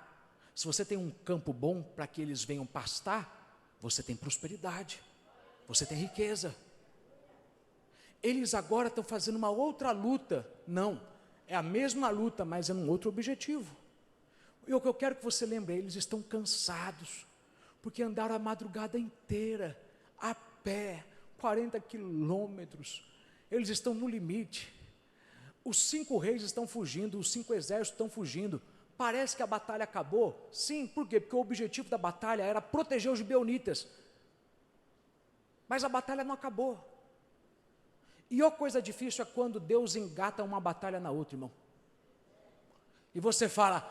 se você tem um campo bom para que eles venham pastar, você tem prosperidade, você tem riqueza. Eles agora estão fazendo uma outra luta. Não, é a mesma luta, mas é um outro objetivo. E o que eu quero que você lembre, eles estão cansados, porque andaram a madrugada inteira, a pé, 40 quilômetros, eles estão no limite. Os 5 reis estão fugindo, os 5 exércitos estão fugindo. Parece que a batalha acabou? Sim, por quê? Porque o objetivo da batalha era proteger os gibeonitas. Mas a batalha não acabou. E a coisa difícil é quando Deus engata uma batalha na outra, irmão. E você fala,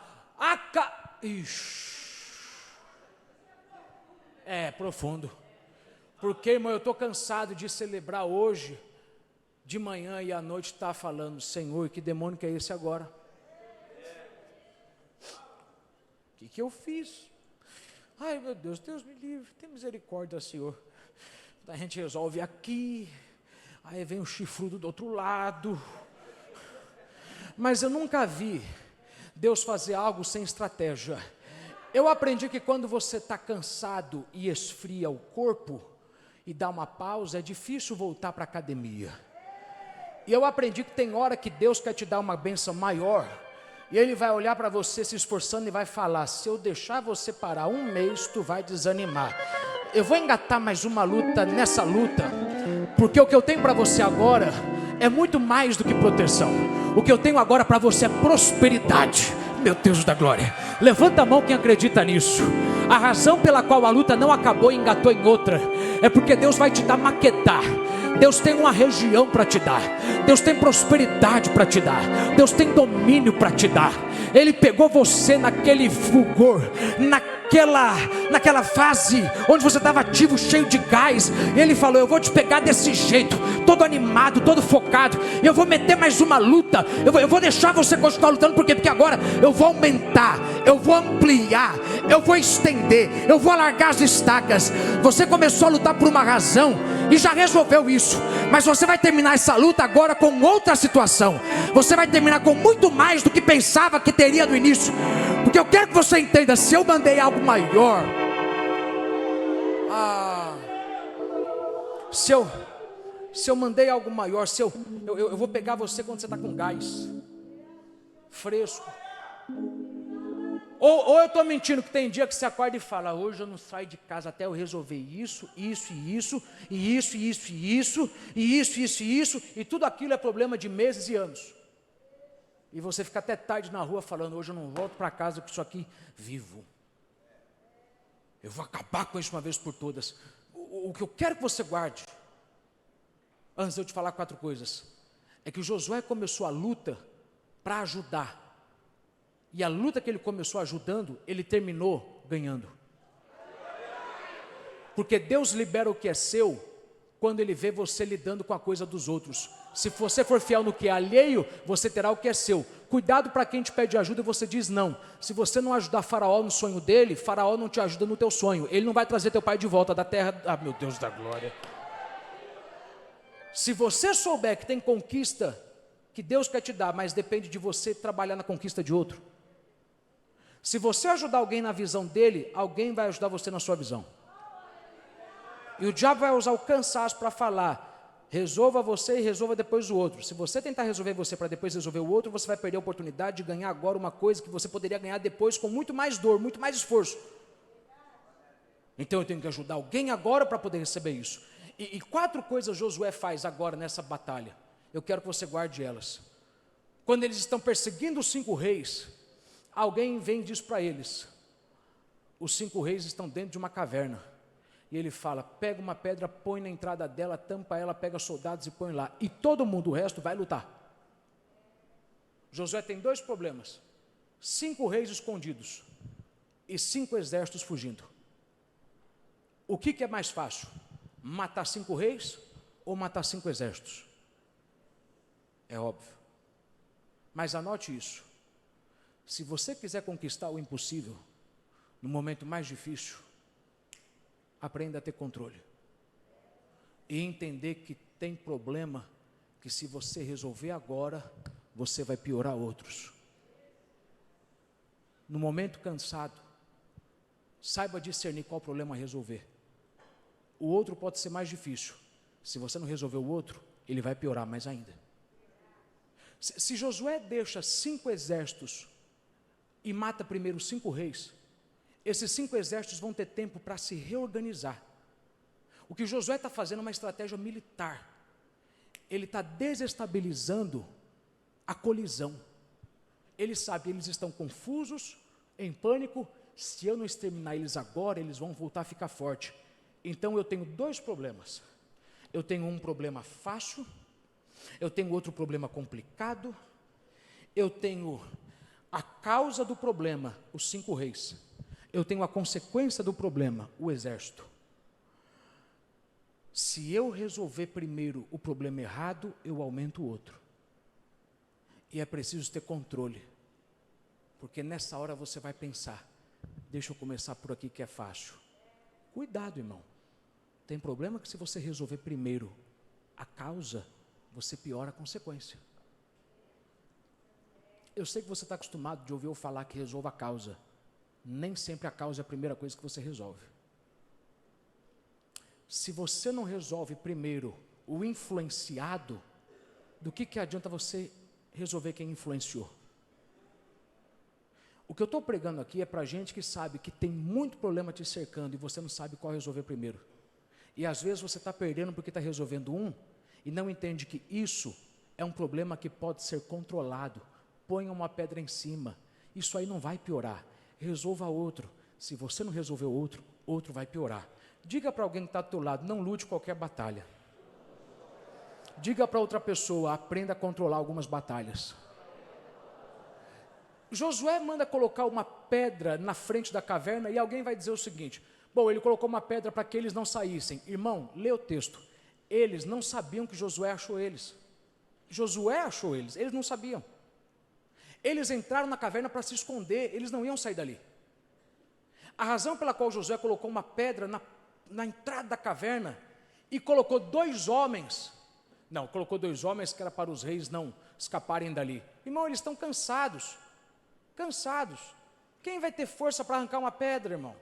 é profundo. Porque, irmão, eu estou cansado de celebrar hoje, de manhã e à noite, está falando, Senhor, que demônio que é esse agora? O que eu fiz? Ai, meu Deus, Deus me livre, tem misericórdia, Senhor. A gente resolve aqui, aí vem o chifrudo do outro lado. Mas eu nunca vi Deus fazer algo sem estratégia. Eu aprendi que quando você está cansado e esfria o corpo, e dá uma pausa, é difícil voltar para a academia. E eu aprendi que tem hora que Deus quer te dar uma bênção maior, e Ele vai olhar para você se esforçando e vai falar, se eu deixar você parar 1 mês, tu vai desanimar. Eu vou engatar mais uma luta nessa luta, porque o que eu tenho para você agora é muito mais do que proteção. O que eu tenho agora para você é prosperidade. Meu Deus da glória, levanta a mão quem acredita nisso. A razão pela qual a luta não acabou e engatou em outra, é porque Deus vai te dar Maquedá. Deus tem uma região para te dar, Deus tem prosperidade para te dar, Deus tem domínio para te dar. Ele pegou você naquele fulgor, naquela fase onde você estava ativo, cheio de gás, e Ele falou, eu vou te pegar desse jeito, todo animado, todo focado, eu vou meter mais uma luta, eu vou deixar você continuar lutando, por quê? Porque agora eu vou aumentar, eu vou ampliar, eu vou estender, eu vou alargar as estacas. Você começou a lutar por uma razão, e já resolveu isso, mas você vai terminar essa luta agora com outra situação, você vai terminar com muito mais do que pensava que teria no início, porque eu quero que você entenda, se eu mandei algo maior, se eu mandei algo maior, eu vou pegar você quando você está com gás, fresco, ou eu estou mentindo, que tem dia que você acorda e fala, hoje eu não saio de casa até eu resolver isso, e tudo aquilo é problema de meses e anos, e você fica até tarde na rua falando, hoje eu não volto para casa com isso aqui vivo, eu vou acabar com isso uma vez por todas. O que eu quero que você guarde, antes de eu te falar 4 coisas, é que Josué começou a luta para ajudar. E a luta que ele começou ajudando, ele terminou ganhando. Porque Deus libera o que é seu quando Ele vê você lidando com a coisa dos outros. Se você for fiel no que é alheio, você terá o que é seu. Cuidado para quem te pede ajuda e você diz não. Se você não ajudar Faraó no sonho dele, Faraó não te ajuda no teu sonho. Ele não vai trazer teu pai de volta da terra. Ah, meu Deus da glória. Se você souber que tem conquista que Deus quer te dar, mas depende de você trabalhar na conquista de outro. Se você ajudar alguém na visão dele, alguém vai ajudar você na sua visão. E o diabo vai usar o cansaço para falar, resolva você e resolva depois o outro. Se você tentar resolver você para depois resolver o outro, você vai perder a oportunidade de ganhar agora uma coisa que você poderia ganhar depois com muito mais dor, muito mais esforço. Então eu tenho que ajudar alguém agora para poder receber isso. E 4 coisas Josué faz agora nessa batalha. Eu quero que você guarde elas. Quando eles estão perseguindo os 5 reis, alguém vem e diz para eles, os 5 reis estão dentro de uma caverna. E ele fala, pega uma pedra, põe na entrada dela, tampa ela, pega soldados e põe lá. E todo mundo, o resto, vai lutar. Josué tem 2 problemas. 5 reis escondidos e 5 exércitos fugindo. O que é mais fácil? Matar 5 reis ou matar 5 exércitos? É óbvio. Mas anote isso. Se você quiser conquistar o impossível, no momento mais difícil, aprenda a ter controle. E entender que tem problema que se você resolver agora, você vai piorar outros. No momento cansado, saiba discernir qual problema resolver. O outro pode ser mais difícil. Se você não resolver o outro, ele vai piorar mais ainda. Se Josué deixa 5 exércitos e mata primeiro 5 reis, esses 5 exércitos vão ter tempo para se reorganizar. O que Josué está fazendo é uma estratégia militar. Ele está desestabilizando a colisão. Ele sabe, eles estão confusos, em pânico. Se eu não exterminar eles agora, eles vão voltar a ficar forte. Então eu tenho 2 problemas. Eu tenho um problema fácil, eu tenho outro problema complicado, eu tenho a causa do problema, os 5 reis. Eu tenho a consequência do problema, o exército. Se eu resolver primeiro o problema errado, eu aumento o outro. E é preciso ter controle. Porque nessa hora você vai pensar, deixa eu começar por aqui que é fácil. Cuidado, irmão. Tem problema que se você resolver primeiro a causa, você piora a consequência. Eu sei que você está acostumado de ouvir eu falar que resolva a causa. Nem sempre a causa é a primeira coisa que você resolve. Se você não resolve primeiro o influenciado, do que adianta você resolver quem influenciou? O que eu estou pregando aqui é para gente que sabe que tem muito problema te cercando e você não sabe qual resolver primeiro. E às vezes você está perdendo porque está resolvendo um e não entende que isso é um problema que pode ser controlado. Ponha uma pedra em cima. Isso aí não vai piorar. Resolva outro. Se você não resolver outro, outro vai piorar. Diga para alguém que está do teu lado, não lute qualquer batalha. Diga para outra pessoa, aprenda a controlar algumas batalhas. Josué manda colocar uma pedra na frente da caverna e alguém vai dizer o seguinte, bom, ele colocou uma pedra para que eles não saíssem. Irmão, lê o texto. Eles não sabiam que Josué achou eles. Josué achou eles não sabiam. Eles entraram na caverna para se esconder, eles não iam sair dali. A razão pela qual Josué colocou uma pedra na entrada da caverna e colocou 2 homens, não, colocou 2 homens que era para os reis não escaparem dali. Irmão, eles estão cansados. Quem vai ter força para arrancar uma pedra, irmão?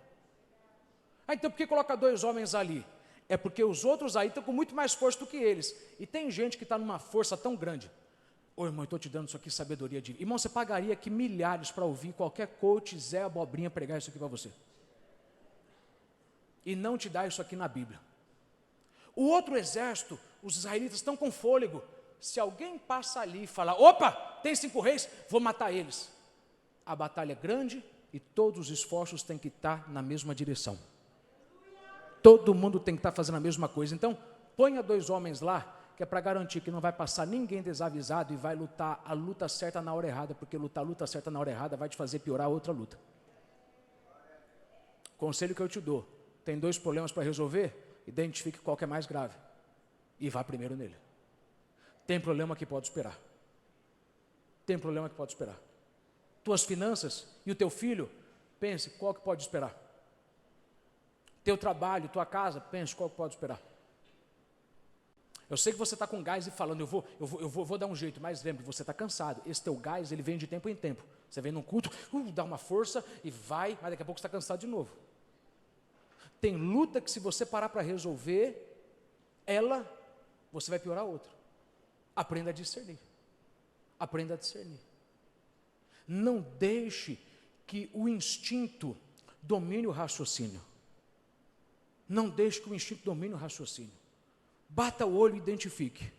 Então por que coloca 2 homens ali? É porque os outros aí estão com muito mais força do que eles. E tem gente que está numa força tão grande. Ô irmão, eu estou te dando isso aqui, sabedoria de... Irmão, você pagaria aqui milhares para ouvir qualquer coach, Zé Abobrinha pregar isso aqui para você. E não te dá isso aqui na Bíblia. O outro exército, os israelitas estão com fôlego. Se alguém passa ali e fala, opa, tem 5 reis, vou matar eles. A batalha é grande e todos os esforços têm que estar na mesma direção. Todo mundo tem que estar fazendo a mesma coisa. Então, ponha 2 homens lá que é para garantir que não vai passar ninguém desavisado e vai lutar a luta certa na hora errada, porque lutar a luta certa na hora errada vai te fazer piorar a outra luta. Conselho que eu te dou: tem 2 problemas para resolver, identifique qual que é mais grave e vá primeiro nele. Tem problema que pode esperar. Tem problema que pode esperar. Tuas finanças e o teu filho, pense qual que pode esperar. Teu trabalho, tua casa, pense qual que pode esperar. Eu sei que você está com gás e falando, eu vou dar um jeito, mas lembre, você está cansado. Esse teu gás, ele vem de tempo em tempo. Você vem num culto, dá uma força e vai, mas daqui a pouco você está cansado de novo. Tem luta que se você parar para resolver ela, você vai piorar outra. Aprenda a discernir. Aprenda a discernir. Não deixe que o instinto domine o raciocínio. Não deixe que o instinto domine o raciocínio. Bata o olho e identifique.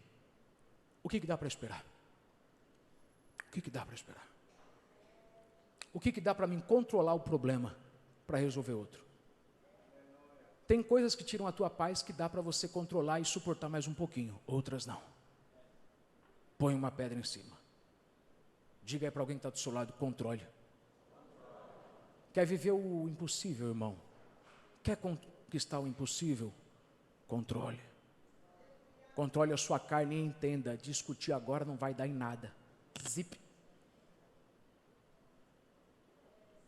O que dá para esperar? O que dá para esperar? O que dá para mim controlar o problema para resolver outro? Tem coisas que tiram a tua paz que dá para você controlar e suportar mais um pouquinho. Outras não. Põe uma pedra em cima. Diga aí para alguém que está do seu lado: controle. Quer viver o impossível, irmão? Quer conquistar o impossível? Controle. Controle a sua carne e entenda: discutir agora não vai dar em nada. Zip.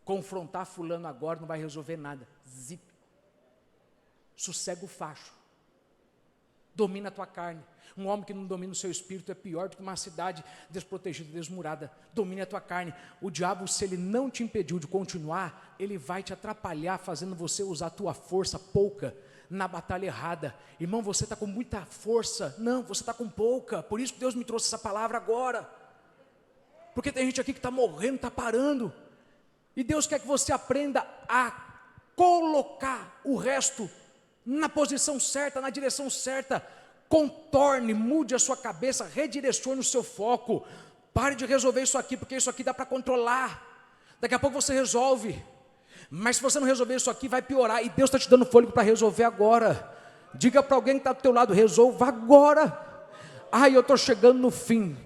Confrontar fulano agora não vai resolver nada. Zip. Sossega o facho. Domina a tua carne. Um homem que não domina o seu espírito é pior do que uma cidade desprotegida, desmurada. Domine a tua carne. O diabo, se ele não te impediu de continuar, ele vai te atrapalhar, fazendo você usar a tua força pouca na batalha errada. Irmão, você está com muita força. Não, você está com pouca. Por isso que Deus me trouxe essa palavra agora. Porque tem gente aqui que está morrendo, está parando. E Deus quer que você aprenda a colocar o resto na posição certa, na direção certa. Contorne, mude a sua cabeça, redirecione o seu foco. Pare de resolver isso aqui, porque isso aqui dá para controlar. Daqui a pouco você resolve. Mas se você não resolver isso aqui, vai piorar. E Deus está te dando fôlego para resolver agora. Diga para alguém que está do teu lado: resolva agora. Ai, eu estou chegando no fim.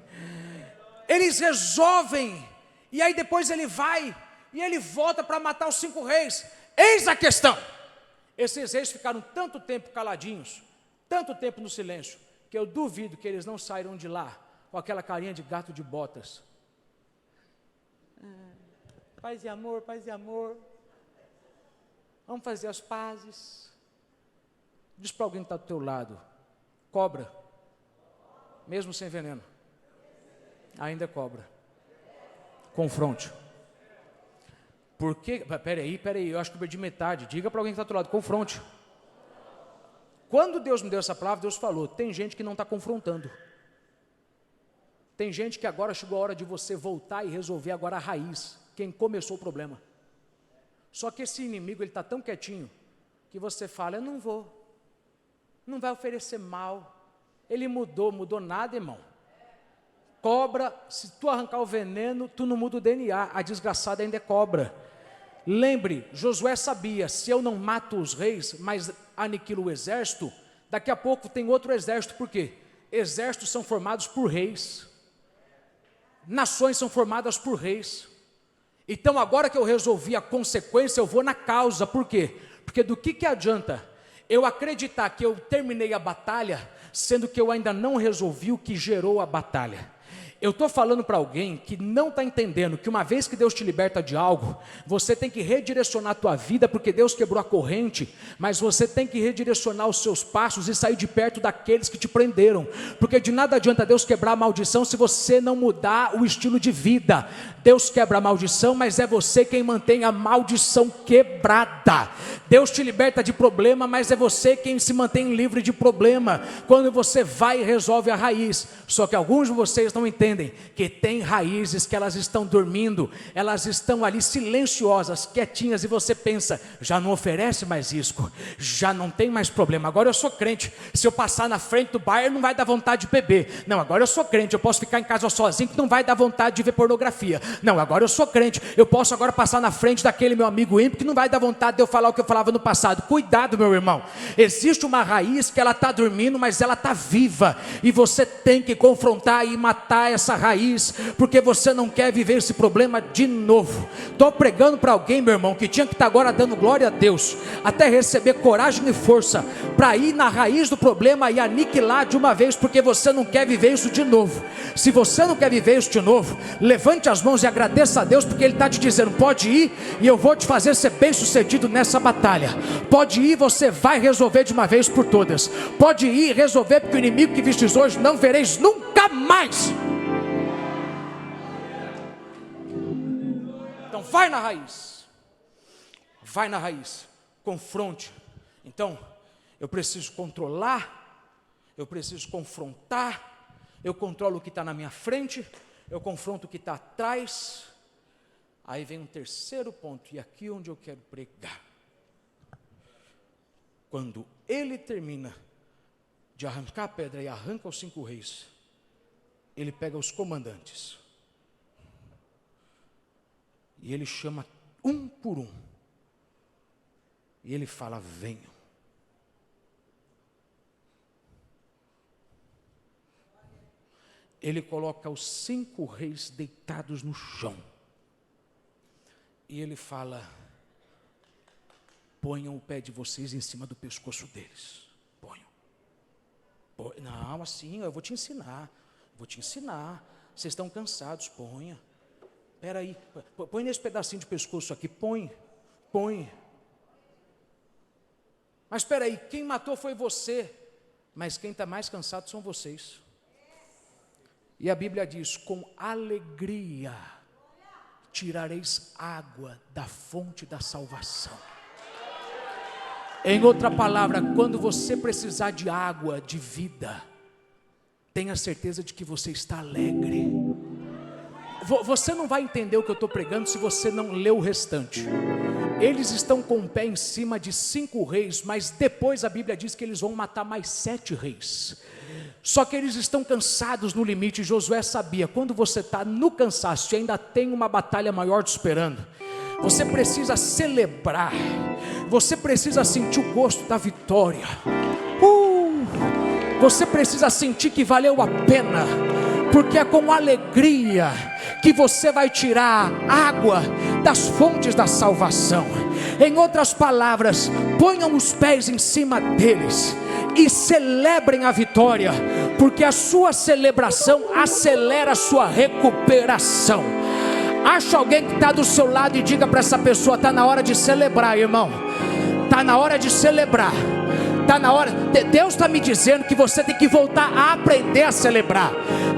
Eles resolvem. E aí depois ele vai e ele volta para matar os 5 reis. Eis a questão. Esses reis ficaram tanto tempo caladinhos, tanto tempo no silêncio, que eu duvido que eles não saíram de lá com aquela carinha de gato de botas. Paz e amor, paz e amor. Vamos fazer as pazes. Diz para alguém que está do teu lado: cobra, mesmo sem veneno, ainda é cobra. Confronte. Por quê? Peraí, eu acho que eu perdi metade. Diga para alguém que está do teu lado: confronte. Quando Deus me deu essa palavra, Deus falou: tem gente que não está confrontando. Tem gente que agora chegou a hora de você voltar e resolver agora a raiz, quem começou o problema. Só que esse inimigo, ele está tão quietinho, que você fala: eu não vou, não vai oferecer mal. Ele mudou nada, irmão. Cobra, se tu arrancar o veneno, tu não muda o DNA, a desgraçada ainda é cobra. Lembre, Josué sabia: se eu não mato os reis, mas aniquilo o exército, daqui a pouco tem outro exército. Por quê? Exércitos são formados por reis. Nações são formadas por reis. Então agora que eu resolvi a consequência, eu vou na causa. Por quê? Porque do que adianta eu acreditar que eu terminei a batalha, sendo que eu ainda não resolvi o que gerou a batalha? Eu estou falando para alguém que não está entendendo que uma vez que Deus te liberta de algo, você tem que redirecionar a tua vida, porque Deus quebrou a corrente, mas você tem que redirecionar os seus passos e sair de perto daqueles que te prenderam, porque de nada adianta Deus quebrar a maldição se você não mudar o estilo de vida. Deus quebra a maldição, mas é você quem mantém a maldição quebrada. Deus te liberta de problema, mas é você quem se mantém livre de problema, quando você vai e resolve a raiz. Só que alguns de vocês não entendem entendem que tem raízes que elas estão dormindo, elas estão ali silenciosas, quietinhas, e você pensa, já não oferece mais risco, já não tem mais problema, agora eu sou crente, se eu passar na frente do bar não vai dar vontade de beber, não, agora eu sou crente, eu posso ficar em casa sozinho que não vai dar vontade de ver pornografia, não, agora eu sou crente, eu posso agora passar na frente daquele meu amigo ímpio que não vai dar vontade de eu falar o que eu falava no passado. Cuidado, meu irmão, existe uma raiz que ela está dormindo, mas ela está viva, e você tem que confrontar e matar essa raiz, porque você não quer viver esse problema de novo. Estou pregando para alguém, meu irmão, que tinha que estar agora dando glória a Deus, até receber coragem e força, para ir na raiz do problema e aniquilar de uma vez, porque você não quer viver isso de novo. Se você não quer viver isso de novo, levante as mãos e agradeça a Deus, porque Ele está te dizendo, pode ir, e eu vou te fazer ser bem sucedido nessa batalha. Pode ir, você vai resolver de uma vez por todas. Pode ir resolver, porque o inimigo que vistes hoje não vereis nunca mais. Então vai na raiz, vai na raiz, confronte. Então eu preciso controlar, eu preciso confrontar, eu controlo o que está na minha frente, eu confronto o que está atrás. Aí vem um terceiro ponto, e aqui onde eu quero pregar. Quando ele termina de arrancar a pedra e arranca os 5 reis, ele pega os comandantes, e ele chama um por um, e ele fala, venham. Ele coloca os 5 reis deitados no chão, e ele fala, ponham o pé de vocês em cima do pescoço deles, ponham. Não, assim, eu vou te ensinar, vocês estão cansados, ponha. Espera aí, põe nesse pedacinho de pescoço aqui, põe. Mas espera aí, quem matou foi você, mas quem está mais cansado são vocês. E a Bíblia diz, com alegria tirareis água da fonte da salvação. Em outra palavra, quando você precisar de água, de vida, tenha certeza de que você está alegre. Você não vai entender o que eu estou pregando se você não ler o restante. Eles estão com o pé em cima de 5 reis, mas depois a Bíblia diz que eles vão matar mais 7 reis. Só que eles estão cansados no limite. Josué sabia, quando você está no cansaço e ainda tem uma batalha maior te esperando, você precisa celebrar, você precisa sentir o gosto da vitória, você precisa sentir que valeu a pena, porque é com alegria que você vai tirar água das fontes da salvação. Em outras palavras, ponham os pés em cima deles e celebrem a vitória, porque a sua celebração acelera a sua recuperação. Acha alguém que está do seu lado e diga para essa pessoa, está na hora de celebrar, irmão, está na hora de celebrar. Está na hora, Deus está me dizendo que você tem que voltar a aprender a celebrar.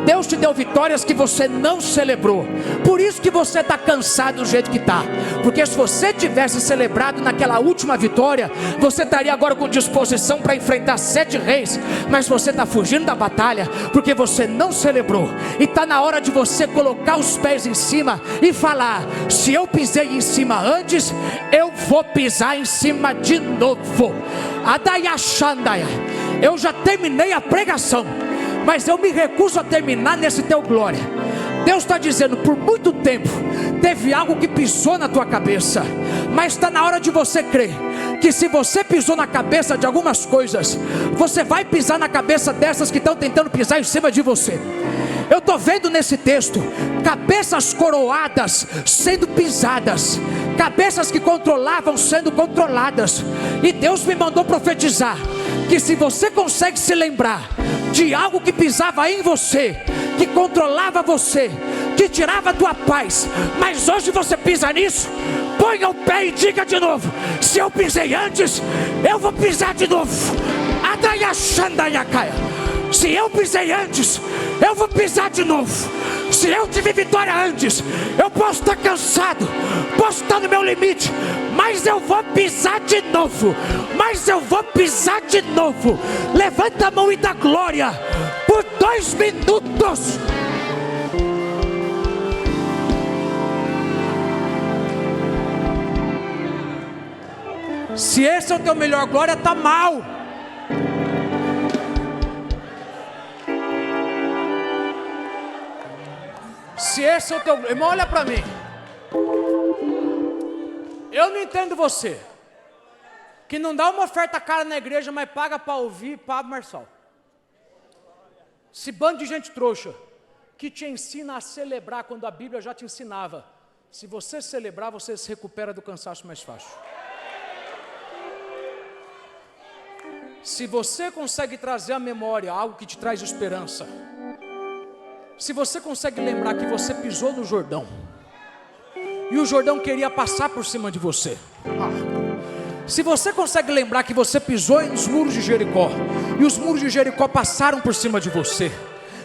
Deus te deu vitórias que você não celebrou, por isso que você está cansado do jeito que está, porque se você tivesse celebrado naquela última vitória, você estaria agora com disposição para enfrentar 7 reis, mas você está fugindo da batalha, porque você não celebrou, e está na hora de você colocar os pés em cima, e falar, se eu pisei em cima antes, eu vou pisar em cima de novo. Eu já terminei a pregação, mas eu me recuso a terminar nesse teu glória. Deus está dizendo, por muito tempo teve algo que pisou na tua cabeça, mas está na hora de você crer que se você pisou na cabeça de algumas coisas, você vai pisar na cabeça dessas que estão tentando pisar em cima de você. Eu estou vendo nesse texto cabeças coroadas sendo pisadas, cabeças que controlavam sendo controladas, e Deus me mandou profetizar que se você consegue se lembrar de algo que pisava em você, que controlava você, que tirava a tua paz, mas hoje você pisa nisso, ponha o pé e diga de novo, se eu pisei antes, eu vou pisar de novo. Se eu pisei antes, eu vou pisar de novo. Se eu tive vitória antes, eu posso estar cansado, posso estar no meu limite, mas eu vou pisar de novo. Levanta a mão e dá glória por 2 minutos. Se esse é o teu melhor glória, está mal. Se esse é o teu... Irmão, olha para mim. Eu não entendo você, que não dá uma oferta cara na igreja, mas paga para ouvir Pablo Marçal. Esse bando de gente trouxa, que te ensina a celebrar quando a Bíblia já te ensinava. Se você celebrar, você se recupera do cansaço mais fácil. Se você consegue trazer à memória algo que te traz esperança, se você consegue lembrar que você pisou no Jordão, e o Jordão queria passar por cima de você, se você consegue lembrar que você pisou nos muros de Jericó, e os muros de Jericó passaram por cima de você,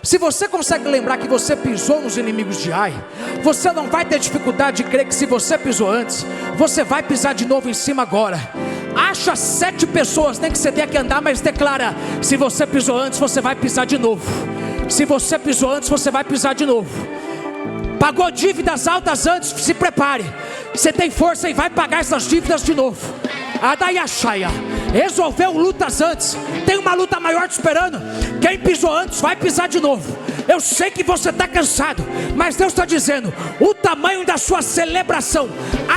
se você consegue lembrar que você pisou nos inimigos de Ai, você não vai ter dificuldade de crer que se você pisou antes, você vai pisar de novo em cima agora. Acha 7 pessoas, nem que você tenha que andar, mas declara: se você pisou antes, você vai pisar de novo. Se você pisou antes, você vai pisar de novo. Pagou dívidas altas antes, se prepare. Você tem força e vai pagar essas dívidas de novo. Adaiachaia, resolveu lutas antes, tem uma luta maior te esperando. Quem pisou antes vai pisar de novo. Eu sei que você está cansado, mas Deus está dizendo: o tamanho da sua celebração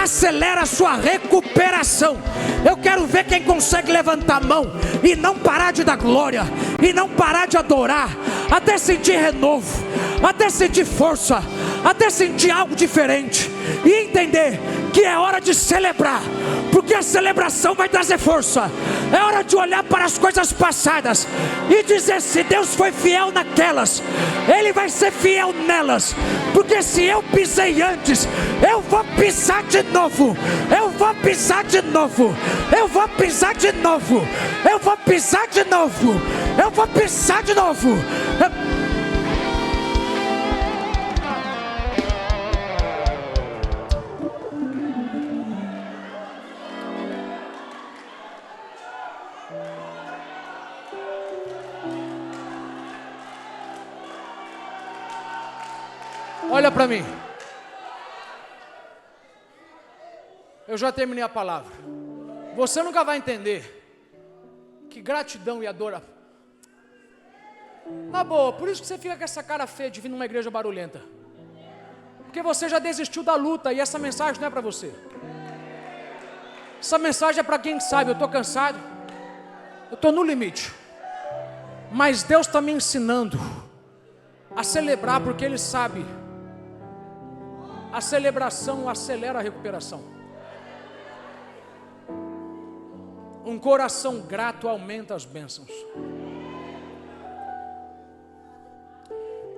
acelera a sua recuperação. Eu quero ver quem consegue levantar a mão e não parar de dar glória, e não parar de adorar, até sentir renovo, até sentir força, até sentir algo diferente, e entender que é hora de celebrar, porque a celebração vai trazer força. É hora de olhar para as coisas passadas e dizer: se Deus foi fiel naquelas, Ele vai ser fiel nelas. Porque se eu pisei antes, eu vou pisar de novo. Eu vou pisar de novo. Eu vou pisar de novo. Eu vou pisar de novo. Eu vou pisar de novo. Olha para mim. Eu já terminei a palavra. Você nunca vai entender que gratidão e adoração. Na boa, por isso que você fica com essa cara feia de vir numa igreja barulhenta. Porque você já desistiu da luta e essa mensagem não é para você. Essa mensagem é para quem sabe: eu estou cansado, eu estou no limite, mas Deus está me ensinando a celebrar, porque Ele sabe. A celebração acelera a recuperação. Um coração grato aumenta as bênçãos.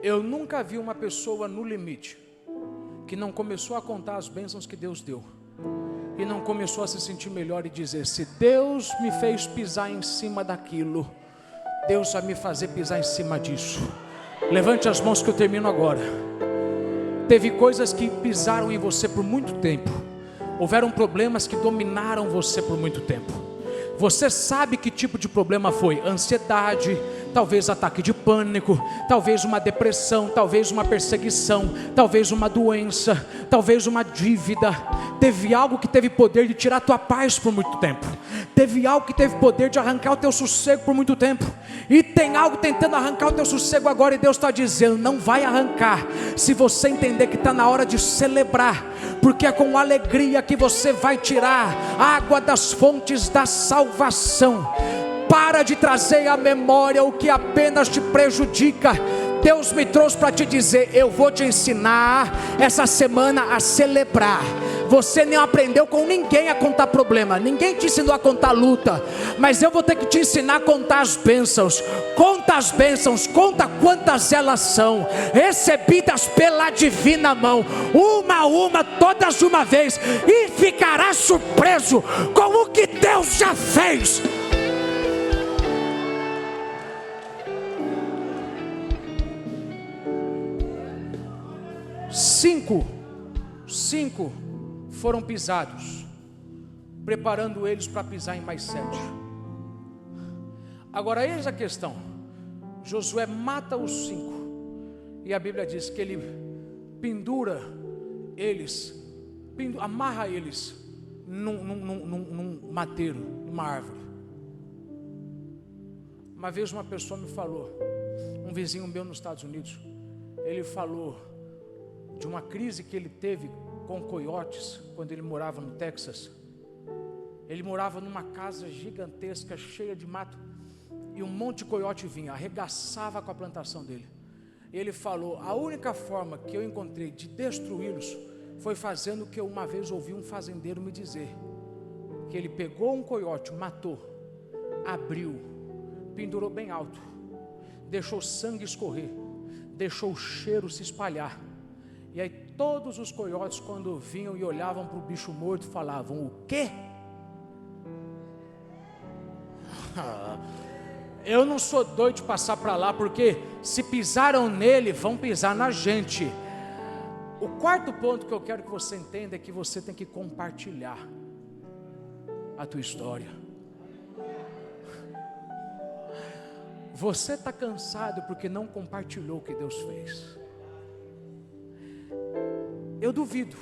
Eu nunca vi uma pessoa no limite que não começou a contar as bênçãos que Deus deu, e não começou a se sentir melhor e dizer: se Deus me fez pisar em cima daquilo, Deus vai me fazer pisar em cima disso. Levante as mãos que eu termino agora. Teve coisas que pisaram em você por muito tempo. Houveram problemas que dominaram você por muito tempo. Você sabe que tipo de problema foi? Ansiedade, talvez ataque de pânico, talvez uma depressão, talvez uma perseguição, talvez uma doença, talvez uma dívida. Teve algo que teve poder de tirar a tua paz por muito tempo. Teve algo que teve poder de arrancar o teu sossego por muito tempo. E tem algo tentando arrancar o teu sossego agora, e Deus está dizendo: não vai arrancar, se você entender que está na hora de celebrar, porque é com alegria que você vai tirar a água das fontes da salvação. Para de trazer à memória o que apenas te prejudica. Deus me trouxe para te dizer: eu vou te ensinar essa semana a celebrar. Você não aprendeu com ninguém a contar problema, ninguém te ensinou a contar luta, mas eu vou ter que te ensinar a contar as bênçãos. Conta as bênçãos, conta quantas elas são, recebidas pela divina mão, uma a uma, todas de uma vez, e ficará surpreso com o que Deus já fez. Cinco foram pisados, preparando eles para pisar em mais 7. Agora eis a questão: Josué mata os 5, e a Bíblia diz que ele pendura eles, amarra eles num mateiro, numa árvore. Uma vez uma pessoa me falou, um vizinho meu nos Estados Unidos, ele falou de uma crise que ele teve com coiotes, quando ele morava no Texas. Ele morava numa casa gigantesca, cheia de mato, e um monte de coiote vinha, arregaçava com a plantação dele. Ele falou, a única forma que eu encontrei de destruí-los foi fazendo o que eu uma vez ouvi um fazendeiro me dizer, que ele pegou um coiote, matou, abriu, pendurou bem alto, deixou sangue escorrer, deixou o cheiro se espalhar, e aí todos os coiotes, quando vinham e olhavam para o bicho morto, falavam, o quê? Eu não sou doido de passar para lá, porque se pisaram nele, vão pisar na gente. O quarto ponto que eu quero que você entenda é que você tem que compartilhar a tua história. Você está cansado porque não compartilhou o que Deus fez. Eu duvido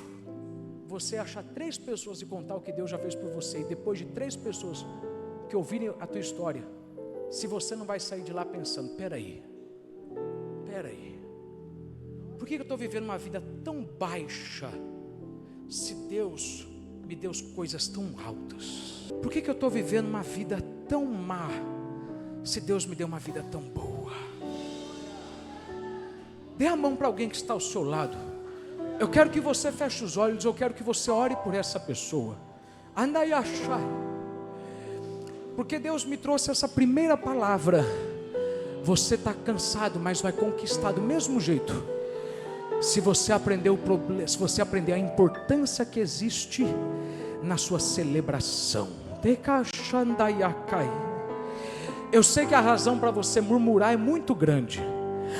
você achar 3 pessoas e contar o que Deus já fez por você, e depois de 3 pessoas que ouvirem a tua história, se você não vai sair de lá pensando, peraí, por que eu estou vivendo uma vida tão baixa, se Deus me deu coisas tão altas? Por que eu estou vivendo uma vida tão má, se Deus me deu uma vida tão boa? Dê a mão para alguém que está ao seu lado. Eu quero que você feche os olhos, eu quero que você ore por essa pessoa. Andai achar. Porque Deus me trouxe essa primeira palavra. Você está cansado, mas vai conquistar do mesmo jeito. Se você aprender o problema, se você aprender a importância que existe na sua celebração. Eu sei que a razão para você murmurar é muito grande.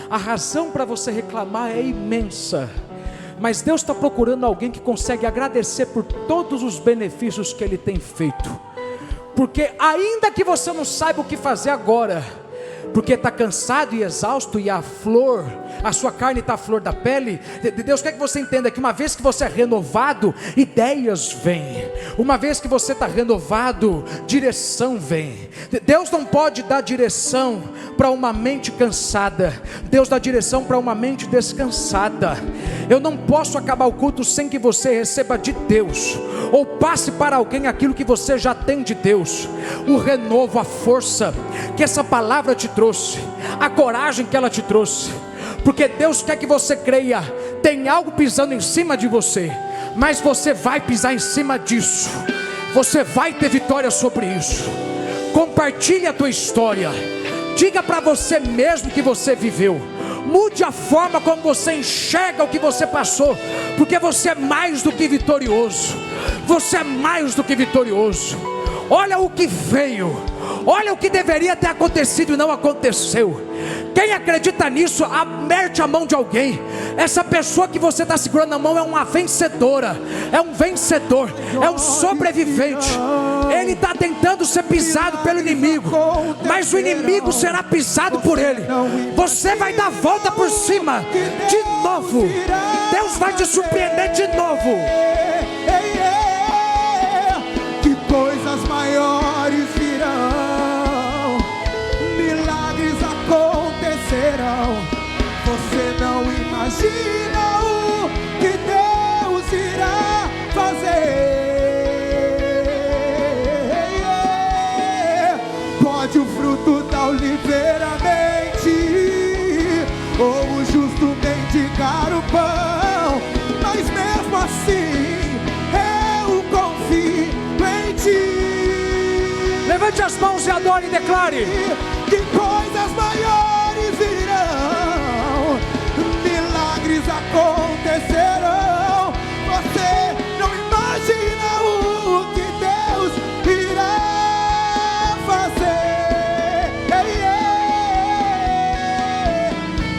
A razão para você reclamar é imensa. Mas Deus está procurando alguém que consegue agradecer por todos os benefícios que Ele tem feito. Porque ainda que você não saiba o que fazer agora, porque está cansado e exausto, e a sua carne está à flor da pele, Deus quer que você entenda que uma vez que você é renovado, ideias vêm. Uma vez que você está renovado, direção vem. Deus não pode dar direção para uma mente cansada. Deus dá direção para uma mente descansada. Eu não posso acabar o culto sem que você receba de Deus, ou passe para alguém aquilo que você já tem de Deus. O renovo, a força que essa palavra te trouxe, a coragem que ela te trouxe. Porque Deus quer que você creia, tem algo pisando em cima de você, mas você vai pisar em cima disso. Você vai ter vitória sobre isso. Compartilhe a tua história. Diga para você mesmo que você viveu. Mude a forma como você enxerga o que você passou, porque você é mais do que vitorioso. Você é mais do que vitorioso. Olha o que veio, olha o que deveria ter acontecido e não aconteceu. Quem acredita nisso, aperte a mão de alguém. Essa pessoa que você está segurando na mão é uma vencedora, é um vencedor, é um sobrevivente. Ele está tentando ser pisado pelo inimigo, mas o inimigo será pisado por ele. Você vai dar a volta por cima de novo. Deus vai te surpreender de novo. Que coisas maiores virão, milagres acontecerão. Você não imagina o que Deus irá fazer. Pode o fruto da oliveira mentir, ou o justo mendigar o pão, mas mesmo assim eu confio em ti. Levante as mãos e adore e declare: que coisas maiores virão, milagres acontecerão. Você não imagina o que Deus irá fazer.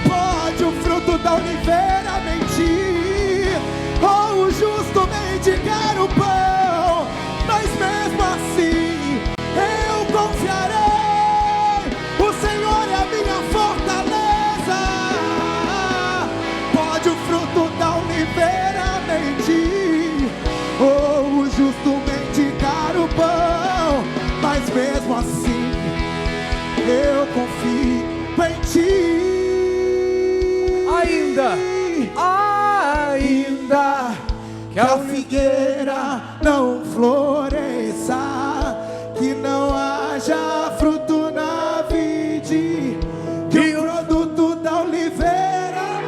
Pode o fruto da oliveira mentir, ou o justo mendigar o pão, mas mesmo assim eu confiarei. O Senhor é a minha fortaleza. Pode o fruto da oliveira mentir, ou o justo mendigar ainda que a figueira não floresça, que não haja fruto na vide, que o produto da oliveira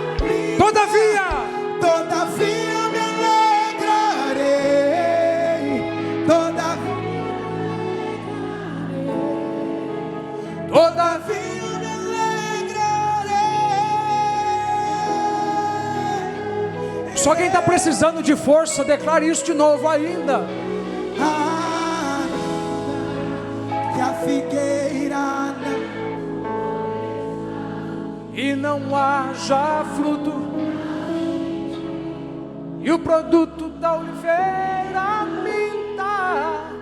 Todavia me alegrarei, todavia me alegrarei. Só quem está precisando de força, declare isso de novo ainda. Que a figueira e não haja fruto, e o produto da oliveira minta.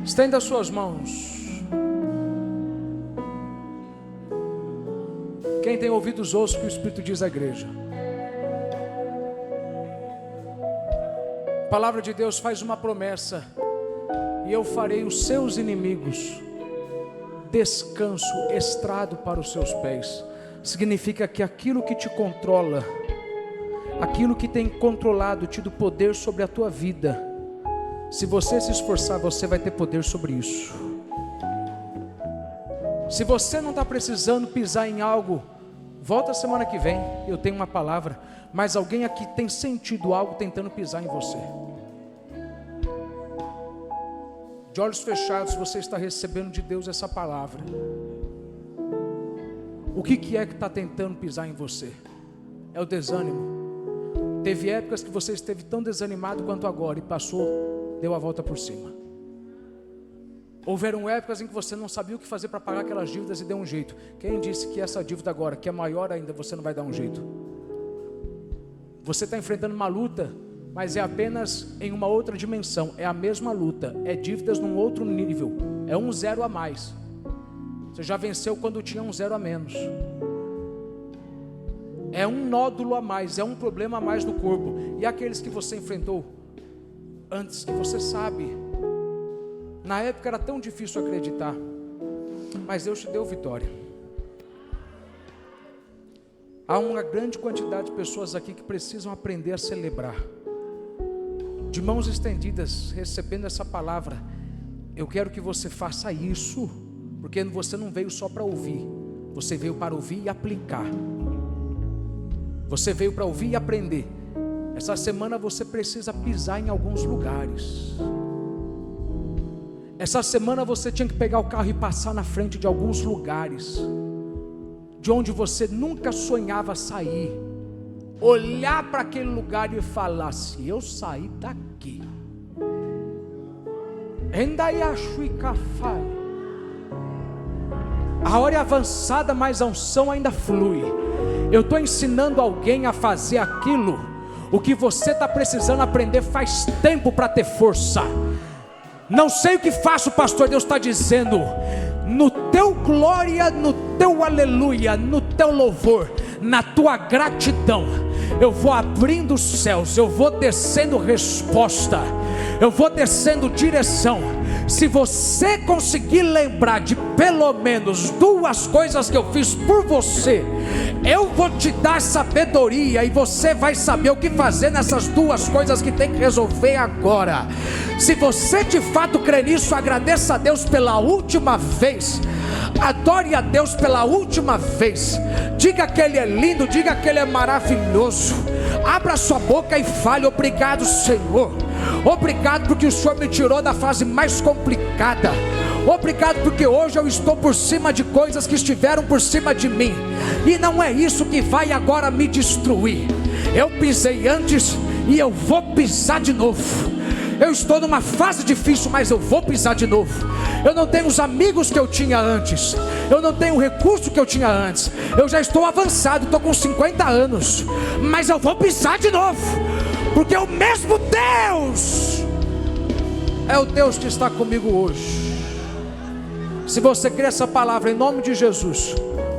Estenda as suas mãos. Quem tem ouvidos, ouça o que o Espírito diz à igreja. A palavra de Deus faz uma promessa: e eu farei os seus inimigos descanso, estrado para os seus pés. Significa que aquilo que te controla, aquilo que tem controlado, tido poder sobre a tua vida, se você se esforçar, você vai ter poder sobre isso. Se você não está precisando pisar em algo, volta semana que vem, eu tenho uma palavra. Mas alguém aqui tem sentido algo tentando pisar em você. De olhos fechados, você está recebendo de Deus essa palavra. O que é que está tentando pisar em você? É o desânimo. Teve épocas que você esteve tão desanimado quanto agora e passou, deu a volta por cima. Houveram épocas em que você não sabia o que fazer para pagar aquelas dívidas e deu um jeito. Quem disse que essa dívida agora, que é maior ainda, você não vai dar um jeito? Você está enfrentando uma luta, mas é apenas em uma outra dimensão. É a mesma luta, é dívidas num outro nível. É um 0 a mais. Você já venceu quando tinha um 0 a menos. É um nódulo a mais, é um problema a mais no corpo. E aqueles que você enfrentou antes, que você sabe, na época era tão difícil acreditar, mas Deus te deu vitória. Há uma grande quantidade de pessoas aqui que precisam aprender a celebrar, de mãos estendidas, recebendo essa palavra. Eu quero que você faça isso, porque você não veio só para ouvir, você veio para ouvir e aplicar. Você veio para ouvir e aprender. Essa semana você precisa pisar em alguns lugares. Essa semana você tinha que pegar o carro e passar na frente de alguns lugares, de onde você nunca sonhava sair. Olhar para aquele lugar e falar: se eu sair daqui, a hora é avançada, mas a unção ainda flui. Eu estou ensinando alguém a fazer aquilo, o que você está precisando aprender faz tempo para ter força. Não sei o que faço, pastor. Deus está dizendo: no teu glória, no teu aleluia, no teu louvor, na tua gratidão, eu vou abrindo os céus, eu vou descendo resposta, eu vou descendo direção. Se você conseguir lembrar de pelo menos 2 coisas que eu fiz por você, eu vou te dar sabedoria e você vai saber o que fazer nessas 2 coisas que tem que resolver agora. Se você de fato crê nisso, agradeça a Deus pela última vez, adore a Deus pela última vez, diga que Ele é lindo, diga que Ele é maravilhoso. Abra sua boca e fale: obrigado, Senhor. Obrigado porque o Senhor me tirou da fase mais complicada. Obrigado porque hoje eu estou por cima de coisas que estiveram por cima de mim, e não é isso que vai agora me destruir. Eu pisei antes e eu vou pisar de novo. Eu estou numa fase difícil, mas eu vou pisar de novo. Eu não tenho os amigos que eu tinha antes, eu não tenho o recurso que eu tinha antes. Eu já estou avançado, estou com 50 anos, mas eu vou pisar de novo, porque o mesmo Deus é o Deus que está comigo hoje. Se você crê essa palavra, em nome de Jesus,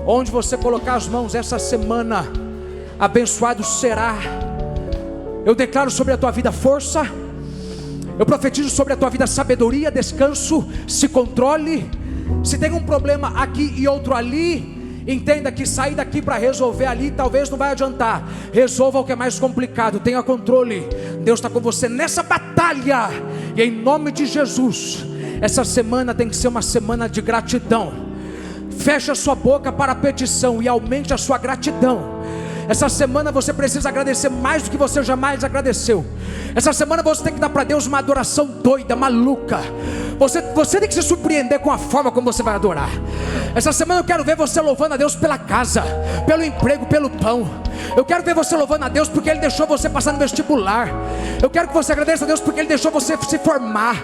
onde você colocar as mãos essa semana, abençoado será. Eu declaro sobre a tua vida força. Eu profetizo sobre a tua vida sabedoria, descanso. Se controle. Se tem um problema aqui e outro ali, entenda que sair daqui para resolver ali talvez não vai adiantar. Resolva o que é mais complicado. Tenha controle. Deus está com você nessa batalha. E em nome de Jesus, essa semana tem que ser uma semana de gratidão. Feche a sua boca para a petição e aumente a sua gratidão. Essa semana você precisa agradecer mais do que você jamais agradeceu. Essa semana você tem que dar para Deus uma adoração doida, maluca. Você tem que se surpreender com a forma como você vai adorar. Essa semana eu quero ver você louvando a Deus pela casa, pelo emprego, pelo pão. Eu quero ver você louvando a Deus porque Ele deixou você passar no vestibular. Eu quero que você agradeça a Deus porque Ele deixou você se formar.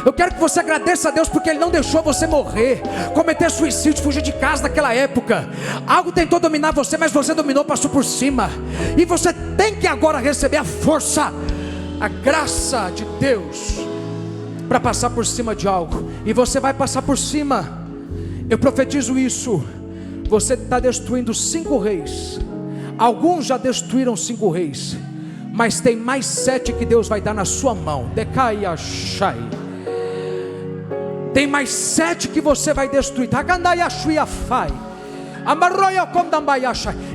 Eu quero que você agradeça a Deus porque Ele não deixou você morrer, cometer suicídio, fugir de casa naquela época. Algo tentou dominar você, mas você dominou, passou por cima. E você tem que agora receber a força, a graça de Deus para passar por cima de algo. E você vai passar por cima. Eu profetizo isso. Você está destruindo 5 reis. Alguns já destruíram 5 reis, mas tem mais 7 que Deus vai dar na sua mão. Tem mais 7 que você vai destruir.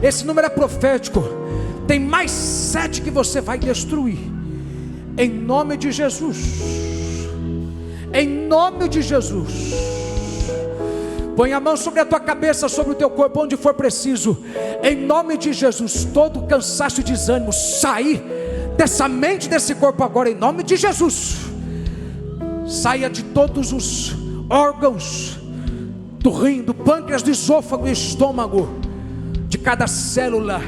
Esse número é profético. Tem mais 7 que você vai destruir. Em nome de Jesus. Em nome de Jesus. Põe a mão sobre a tua cabeça, sobre o teu corpo, onde for preciso. Em nome de Jesus, todo cansaço e desânimo sair dessa mente, desse corpo agora, em nome de Jesus. Saia de todos os órgãos, do rim, do pâncreas, do esôfago, do estômago, de cada célula.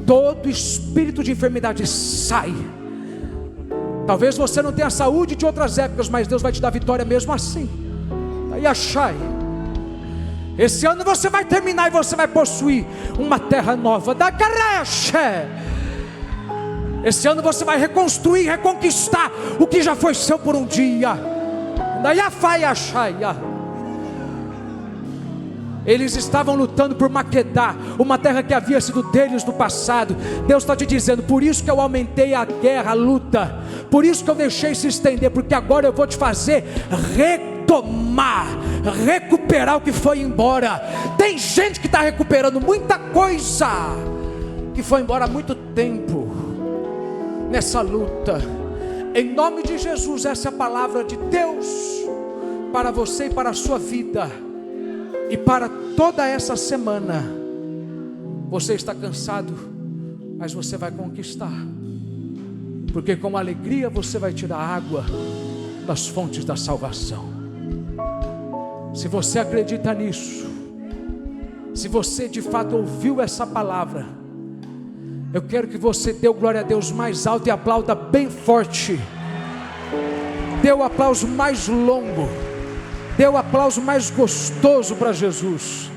Todo espírito de enfermidade sai. Talvez você não tenha saúde de outras épocas, mas Deus vai te dar vitória mesmo assim. Aí achai. Esse ano você vai terminar e você vai possuir uma terra nova. Da Gareche. Esse ano você vai reconstruir, reconquistar o que já foi seu por um dia. Da Yafaiachaia. Eles estavam lutando por Maquedá, uma terra que havia sido deles no passado. Deus está te dizendo: por isso que eu aumentei a guerra, a luta. Por isso que eu deixei se estender, porque agora eu vou te fazer retomar, recuperar o que foi embora. Tem gente que está recuperando muita coisa que foi embora há muito tempo nessa luta. Em nome de Jesus, essa é a palavra de Deus para você e para a sua vida. E para toda essa semana, você está cansado, mas você vai conquistar. Porque com alegria você vai tirar água das fontes da salvação. Se você acredita nisso, se você de fato ouviu essa palavra, eu quero que você dê glória a Deus mais alto e aplauda bem forte. Dê o aplauso mais longo. Dê o aplauso mais gostoso para Jesus.